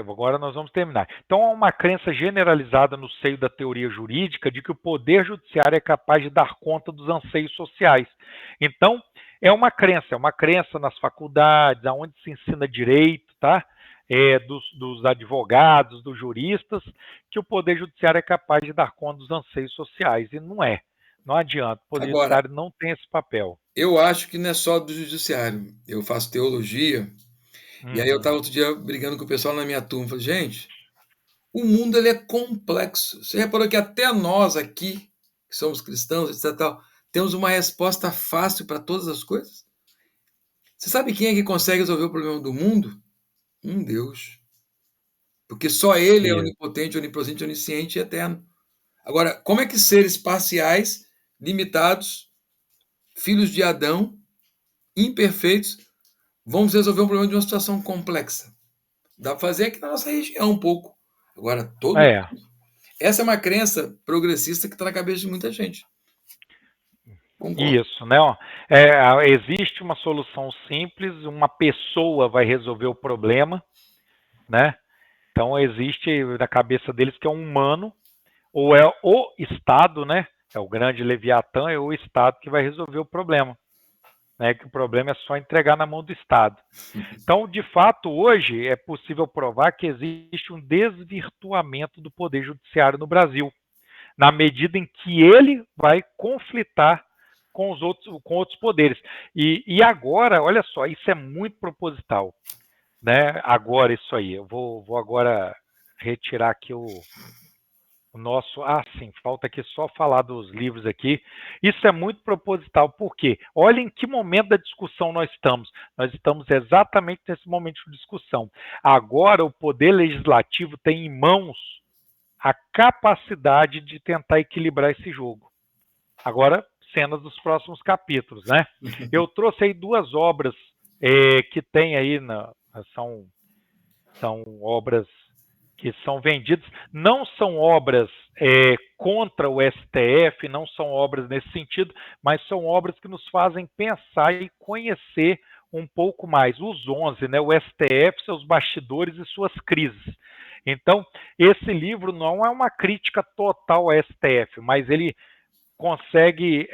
Agora nós vamos terminar. Então, há uma crença generalizada no seio da teoria jurídica de que o poder judiciário é capaz de dar conta dos anseios sociais. Então, é uma crença nas faculdades, aonde se ensina direito, tá? Dos advogados, dos juristas, que o poder judiciário é capaz de dar conta dos anseios sociais. E não é. Não adianta. O poder Agora, judiciário não tem esse papel. eu acho que não é só do judiciário. Eu faço teologia, e aí eu estava Uhum. outro dia brigando com o pessoal na minha turma. Falei, gente, o mundo ele é complexo. Você reparou que até nós aqui, que somos cristãos, etc., tal, temos uma resposta fácil para todas as coisas? Você sabe quem é que consegue resolver o problema do mundo? Um Deus. Porque só Ele é E, onipotente, onipresente, onisciente e eterno. Agora, como é que seres parciais, limitados, filhos de Adão, imperfeitos, vamos resolver um problema de uma situação complexa? Dá para fazer aqui na nossa região um pouco. Agora, todo. é, Essa é uma crença progressista que está na cabeça de muita gente. Concordo. Isso, né? Existe uma solução simples, uma pessoa vai resolver o problema, né? Então existe na cabeça deles que é um humano, ou é o Estado, né? É o grande Leviatã, é o Estado que vai resolver o problema. Né? Que o problema é só entregar na mão do Estado. Então, de fato, hoje é possível provar que existe um desvirtuamento do poder judiciário no Brasil, na medida em que ele vai conflitar com outros poderes. E agora, olha só, isso é muito proposital. Né? Agora, isso aí. Eu vou agora retirar aqui o nosso. Ah, sim, falta aqui só falar dos livros aqui. Isso é muito proposital, por quê? Olha em que momento da discussão nós estamos. Nós estamos exatamente nesse momento de discussão. Agora, o Poder Legislativo tem em mãos a capacidade de tentar equilibrar esse jogo. Agora, cenas dos próximos capítulos, né? Eu trouxe aí 2 obras que tem aí, são obras que são vendidas, não são obras contra o STF, não são obras nesse sentido, mas são obras que nos fazem pensar e conhecer um pouco mais os 11, né, o STF, seus bastidores e suas crises. Então, esse livro não é uma crítica total ao STF, mas ele consegue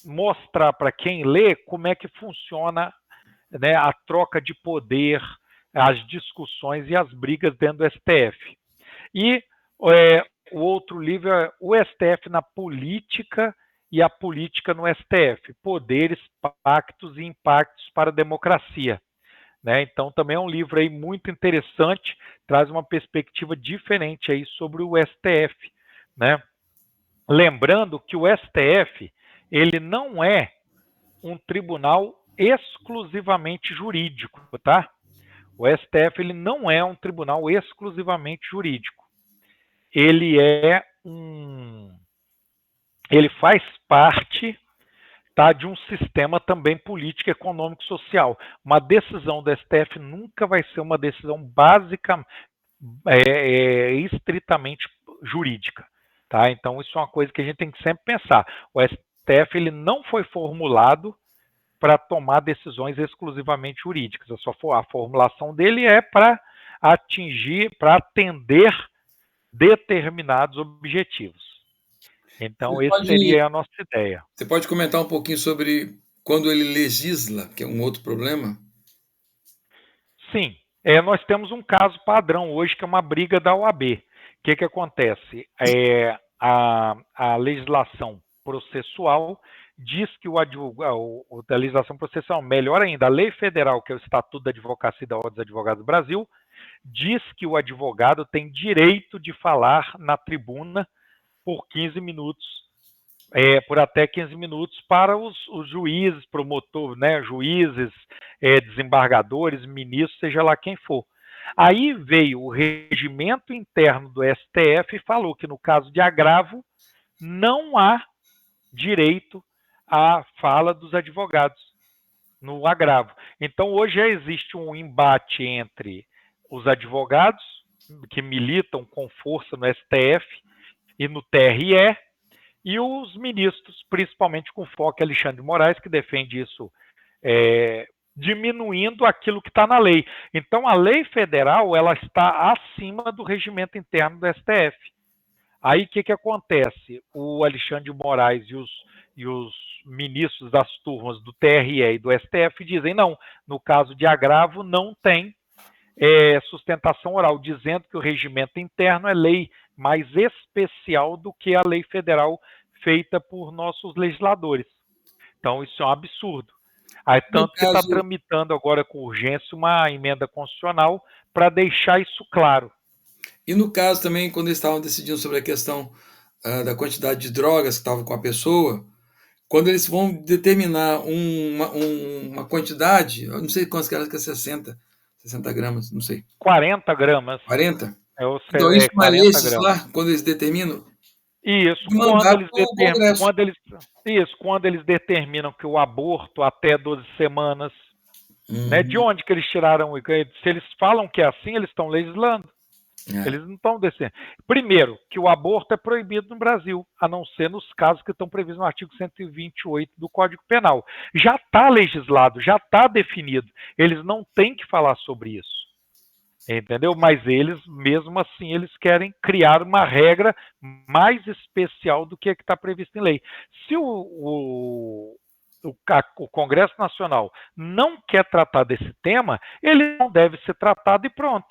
mostrar para quem lê como é que funciona, né, a troca de poder, as discussões e as brigas dentro do STF. E o outro livro é O STF na Política e a Política no STF, Poderes, Pactos e Impactos para a Democracia. Né? Então, também é um livro aí muito interessante, traz uma perspectiva diferente aí sobre o STF. Né? Lembrando que o STF ele não é um tribunal exclusivamente jurídico, tá? O STF ele não é um tribunal exclusivamente jurídico. Ele ele faz parte, tá, de um sistema também político, econômico, social. Uma decisão do STF nunca vai ser uma decisão básica, estritamente jurídica, tá? Então isso é uma coisa que a gente tem que sempre pensar. O STF ele não foi formulado para tomar decisões exclusivamente jurídicas. A formulação dele é para atender determinados objetivos. Então, essa seria a nossa ideia. Você pode comentar um pouquinho sobre quando ele legisla, que é um outro problema? Sim. Nós temos um caso padrão hoje, que é uma briga da OAB. O que acontece? A legislação processual diz que a legislação processual, melhor ainda, a lei federal, que é o Estatuto da Advocacia e da Ordem dos Advogados do Brasil, diz que o advogado tem direito de falar na tribuna por 15 minutos, por até 15 minutos para os juízes, promotores, né, juízes, desembargadores, ministros, seja lá quem for. Aí veio o regimento interno do STF e falou que no caso de agravo não há direito à fala dos advogados no agravo. Então hoje já existe um embate entre os advogados que militam com força no STF e no TRE e os ministros, principalmente com foco em Alexandre de Moraes, que defende isso, diminuindo aquilo que está na lei. Então a lei federal ela está acima do regimento interno do STF. Aí o que acontece? O Alexandre de Moraes e os ministros das turmas do TRE e do STF dizem não, no caso de agravo não tem sustentação oral, dizendo que o regimento interno é lei mais especial do que a lei federal feita por nossos legisladores. Então isso é um absurdo. Aí, tanto que está tramitando agora com urgência uma emenda constitucional para deixar isso claro. E no caso também, quando eles estavam decidindo sobre a questão da quantidade de drogas que estavam com a pessoa, quando eles vão determinar uma quantidade, eu não sei quantas que era, 60 gramas, não sei. 40 gramas. 40? Então isso não é legislar quando eles determinam? Isso, quando eles determinam que o aborto até 12 semanas, né, de onde que eles tiraram? Se eles falam que é assim, eles estão legislando. Eles não estão descendo. Primeiro, que o aborto é proibido no Brasil, a não ser nos casos que estão previstos no artigo 128 do Código Penal. Já está legislado, já está definido. Eles não têm que falar sobre isso. Entendeu? Mas eles, mesmo assim, eles querem criar uma regra mais especial do que está previsto em lei. Se o Congresso Nacional não quer tratar desse tema, ele não deve ser tratado e pronto.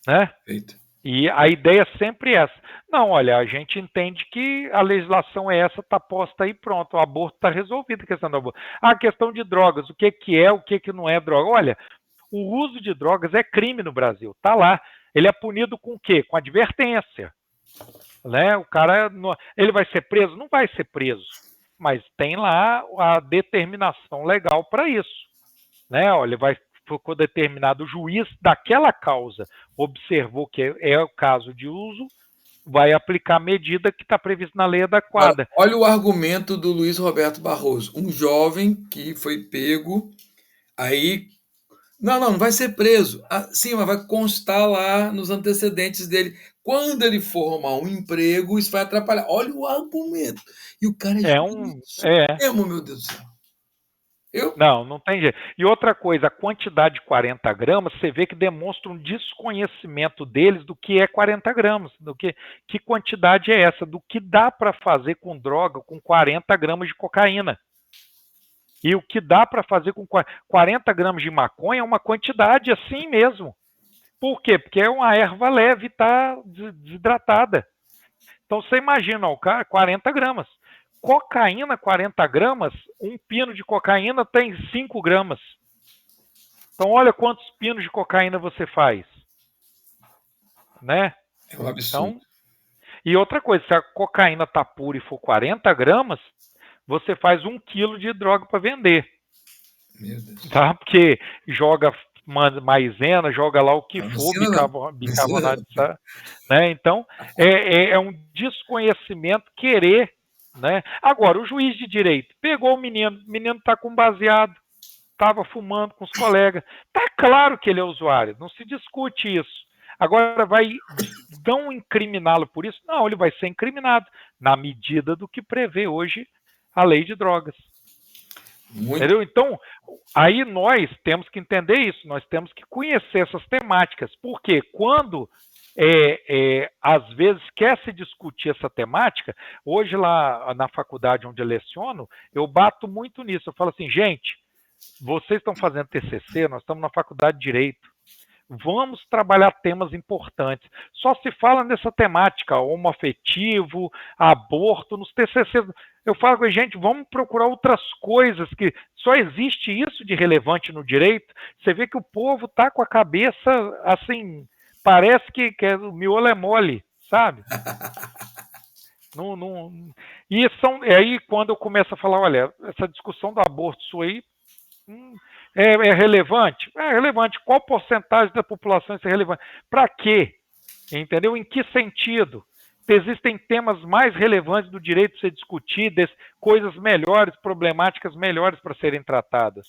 Né? Feito. E a ideia sempre é essa. Não, olha, a gente entende que a legislação é essa, está posta aí, pronto, o aborto está resolvido, a questão do aborto. A questão de drogas, o que é, o que não é droga. Olha, o uso de drogas é crime no Brasil, está lá. Ele é punido com o quê? Com advertência. Né? O cara, ele vai ser preso? Não vai ser preso, mas tem lá a determinação legal para isso. Né? Olha, ficou determinado, o juiz daquela causa observou que é o caso de uso, vai aplicar a medida que está prevista na lei Agora, adequada. olha o argumento do Luiz Roberto Barroso, um jovem que foi pego, aí não vai ser preso. Ah, sim, mas vai constar lá nos antecedentes dele. Quando ele for arrumar um emprego, isso vai atrapalhar. Olha o argumento. E o cara é É juiz um. É. supremo, meu Deus do céu. Não tem jeito. E outra coisa, a quantidade de 40 gramas, você vê que demonstra um desconhecimento deles do que é 40 gramas, do que quantidade é essa, do que dá para fazer com droga com 40 gramas de cocaína. E o que dá para fazer com 40 gramas de maconha é uma quantidade assim mesmo. Por quê? Porque é uma erva leve e está desidratada. Então você imagina, o cara, 40 gramas. Cocaína, 40 gramas, um pino de cocaína tem 5 gramas. Então olha quantos pinos de cocaína você faz. Né? É um absurdo. Então, e outra coisa, se a cocaína está pura e for 40 gramas, você faz 1 quilo de droga para vender. Meu Deus. Tá? Porque joga maisena, joga lá o que Não, for, bicarbonato. Né? Então, é um desconhecimento querer. Né? Agora, o juiz de direito pegou o menino está com baseado, estava fumando com os colegas. Tá claro que ele é usuário, não se discute isso. Agora, não incriminá-lo por isso? Não, ele vai ser incriminado, na medida do que prevê hoje a lei de drogas. Entendeu? Então, aí nós temos que entender isso, nós temos que conhecer essas temáticas, porque quando às vezes quer se discutir essa temática, hoje lá na faculdade onde eu leciono, eu bato muito nisso, eu falo assim, gente, vocês estão fazendo TCC, nós estamos na faculdade de Direito, vamos trabalhar temas importantes. Só se fala nessa temática, homoafetivo, aborto, nos TCCs. Eu falo com a gente, vamos procurar outras coisas, que só existe isso de relevante no direito. Você vê que o povo está com a cabeça, assim, parece que o miolo é mole, sabe? E aí, quando eu começo a falar, olha, essa discussão do aborto, isso aí é relevante? É relevante. Qual porcentagem da população isso é relevante? Para quê? Entendeu? Em que sentido? Existem temas mais relevantes do direito para ser discutir, coisas melhores, problemáticas melhores para serem tratadas.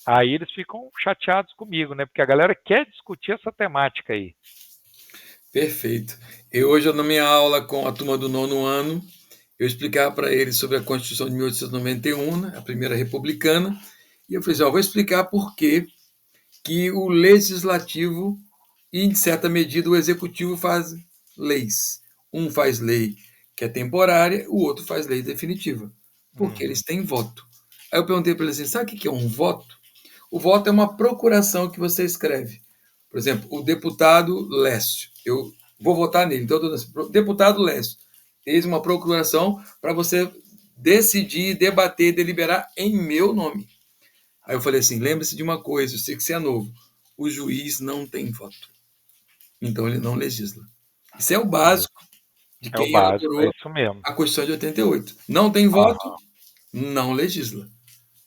Aí eles ficam chateados comigo, né? Porque a galera quer discutir essa temática aí. Perfeito. Hoje, na minha aula com a turma do 9º ano, eu explicava para eles sobre a Constituição de 1891, né, a primeira republicana, e eu falei assim, vou explicar por que o legislativo e, em certa medida, o executivo faz leis. Um faz lei que é temporária, o outro faz lei definitiva, porque eles têm voto. Aí eu perguntei para eles assim, sabe o que é um voto? O voto é uma procuração que você escreve. Por exemplo, o deputado Lécio, eu vou votar nele. Então, deputado Lécio, fez uma procuração para você decidir, debater, deliberar em meu nome. Aí eu falei assim, lembre-se de uma coisa, eu sei que você é novo, o juiz não tem voto. Então ele não legisla. Isso é o básico de quem elaborou a Constituição de 88. Não tem voto, não legisla.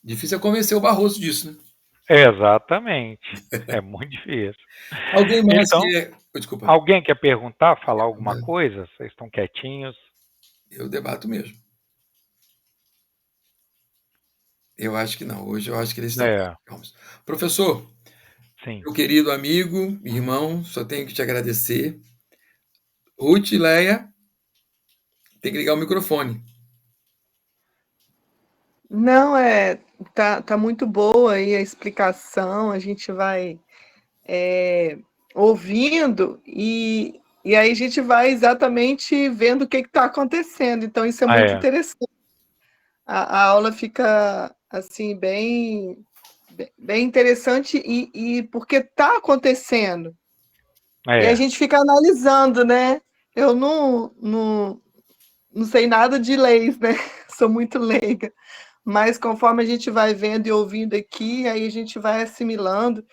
Difícil é convencer o Barroso disso, né? Exatamente. É muito difícil. Alguém mais então, Desculpa. Alguém quer perguntar, falar alguma coisa? Vocês estão quietinhos? Eu debato mesmo. Eu acho que não. Hoje eu acho que eles estão calmos. Professor, Sim. meu querido amigo, irmão, só tenho que te agradecer. Ruth e Leia, tem que ligar o microfone. Não, tá muito boa aí a explicação, a gente vai ouvindo e aí a gente vai exatamente vendo o que está acontecendo, então isso é muito interessante. A aula fica, assim, bem interessante e porque está acontecendo. E a gente fica analisando, né? Eu não sei nada de leis, né? Sou muito leiga. Mas conforme a gente vai vendo e ouvindo aqui, aí a gente vai assimilando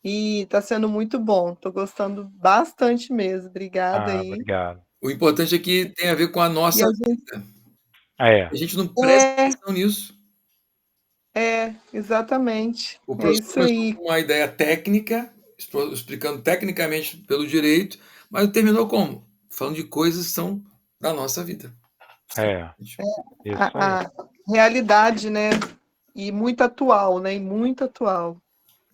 e está sendo muito bom. Estou gostando bastante mesmo. Obrigada aí. Obrigado. O importante é que tem a ver com a nossa vida. A gente não presta atenção nisso. Exatamente. O professor isso aí. com uma ideia técnica, explicando tecnicamente pelo direito, mas terminou como? falando de coisas que são da nossa vida. A realidade, né? E muito atual, né? E muito atual.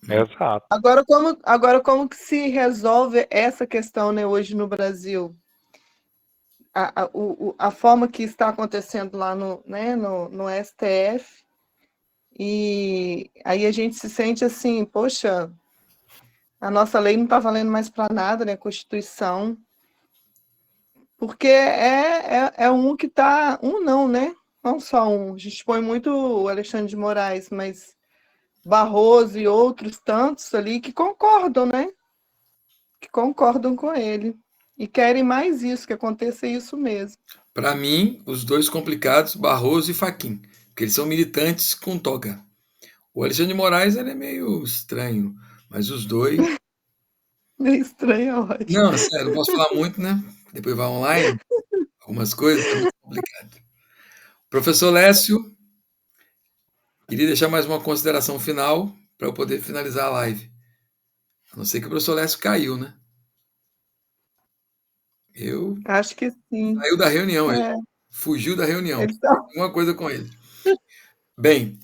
Exato. Agora, como que se resolve essa questão, né, hoje no Brasil? A forma que está acontecendo lá no STF, e aí a gente se sente assim, poxa, a nossa lei não está valendo mais para nada, né? A Constituição, porque é um que está, um não, né? Não só um. A gente põe muito o Alexandre de Moraes, mas Barroso e outros tantos ali que concordam, né? Que concordam com ele e querem mais isso, que aconteça isso mesmo. Para mim, os dois complicados, Barroso e Fachin, porque eles são militantes com toga. O Alexandre de Moraes ele é meio estranho, mas os dois. Meio estranho, é ótimo. Não, sério, não posso falar muito, né? Depois vai online, algumas coisas, é muito complicado. Professor Lécio, queria deixar mais uma consideração final para eu poder finalizar a live. A não ser que o professor Lécio caiu, né? Acho que sim. Saiu da reunião, ele fugiu da reunião. Alguma coisa com ele. Bem,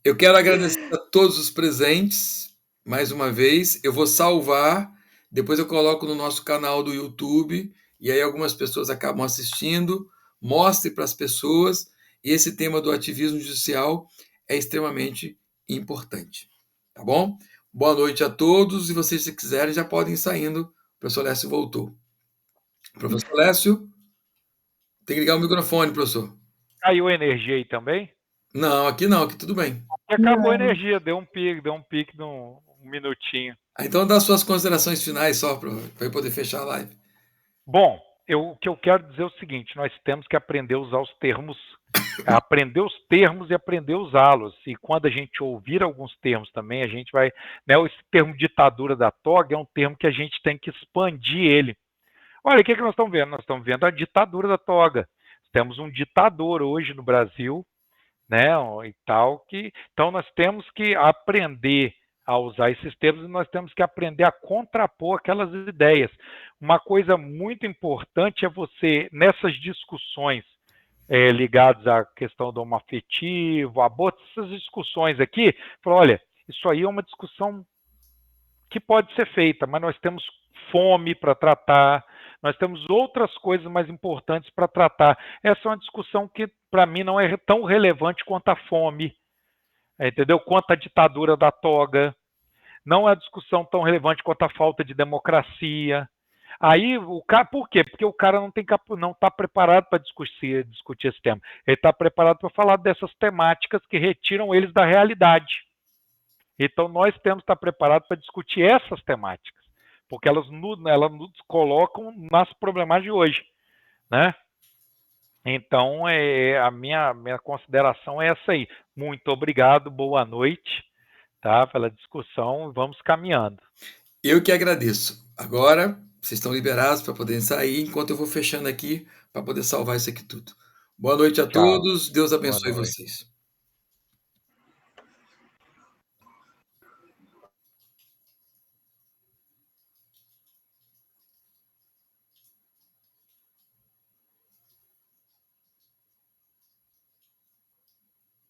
eu quero agradecer a todos os presentes, mais uma vez. Eu vou salvar, depois eu coloco no nosso canal do YouTube, e aí algumas pessoas acabam assistindo. Mostre para as pessoas, e esse tema do ativismo judicial é extremamente importante. Tá bom? Boa noite a todos, e vocês, se quiserem, já podem ir saindo. O professor Lécio voltou. Professor Lécio, tem que ligar o microfone, professor. Caiu a energia aí também? Não, aqui tudo bem. Acabou a energia, deu um pique de um minutinho. Então dá suas considerações finais só para eu poder fechar a live. Bom, o que eu quero dizer é o seguinte: nós temos que aprender a usar os termos, aprender os termos e aprender a usá-los. E quando a gente ouvir alguns termos também, a gente vai. Né, esse termo ditadura da toga é um termo que a gente tem que expandir ele. Olha, o que nós estamos vendo? Nós estamos vendo a ditadura da toga. Temos um ditador hoje no Brasil, né, e tal, então nós temos que aprender a usar esses termos e nós temos que aprender a contrapor aquelas ideias. Uma coisa muito importante é você, nessas discussões ligadas à questão do homoafetivo, aborto, essas discussões aqui, falar, olha, isso aí é uma discussão que pode ser feita, mas nós temos fome para tratar, nós temos outras coisas mais importantes para tratar. Essa é uma discussão que, para mim, não é tão relevante quanto a fome, entendeu? Quanto a ditadura da toga. Não é uma discussão tão relevante quanto a falta de democracia. Aí, por quê? Porque o cara não está preparado para discutir esse tema. Ele está preparado para falar dessas temáticas que retiram eles da realidade. Então, nós temos que estar preparados para discutir essas temáticas, porque elas nos colocam nas problemáticas de hoje, né? Então, a minha consideração é essa aí. Muito obrigado, boa noite, tá, pela discussão, vamos caminhando. Eu que agradeço. Agora, vocês estão liberados para poderem sair, enquanto eu vou fechando aqui para poder salvar isso aqui tudo. Boa noite a todos, Deus abençoe vocês.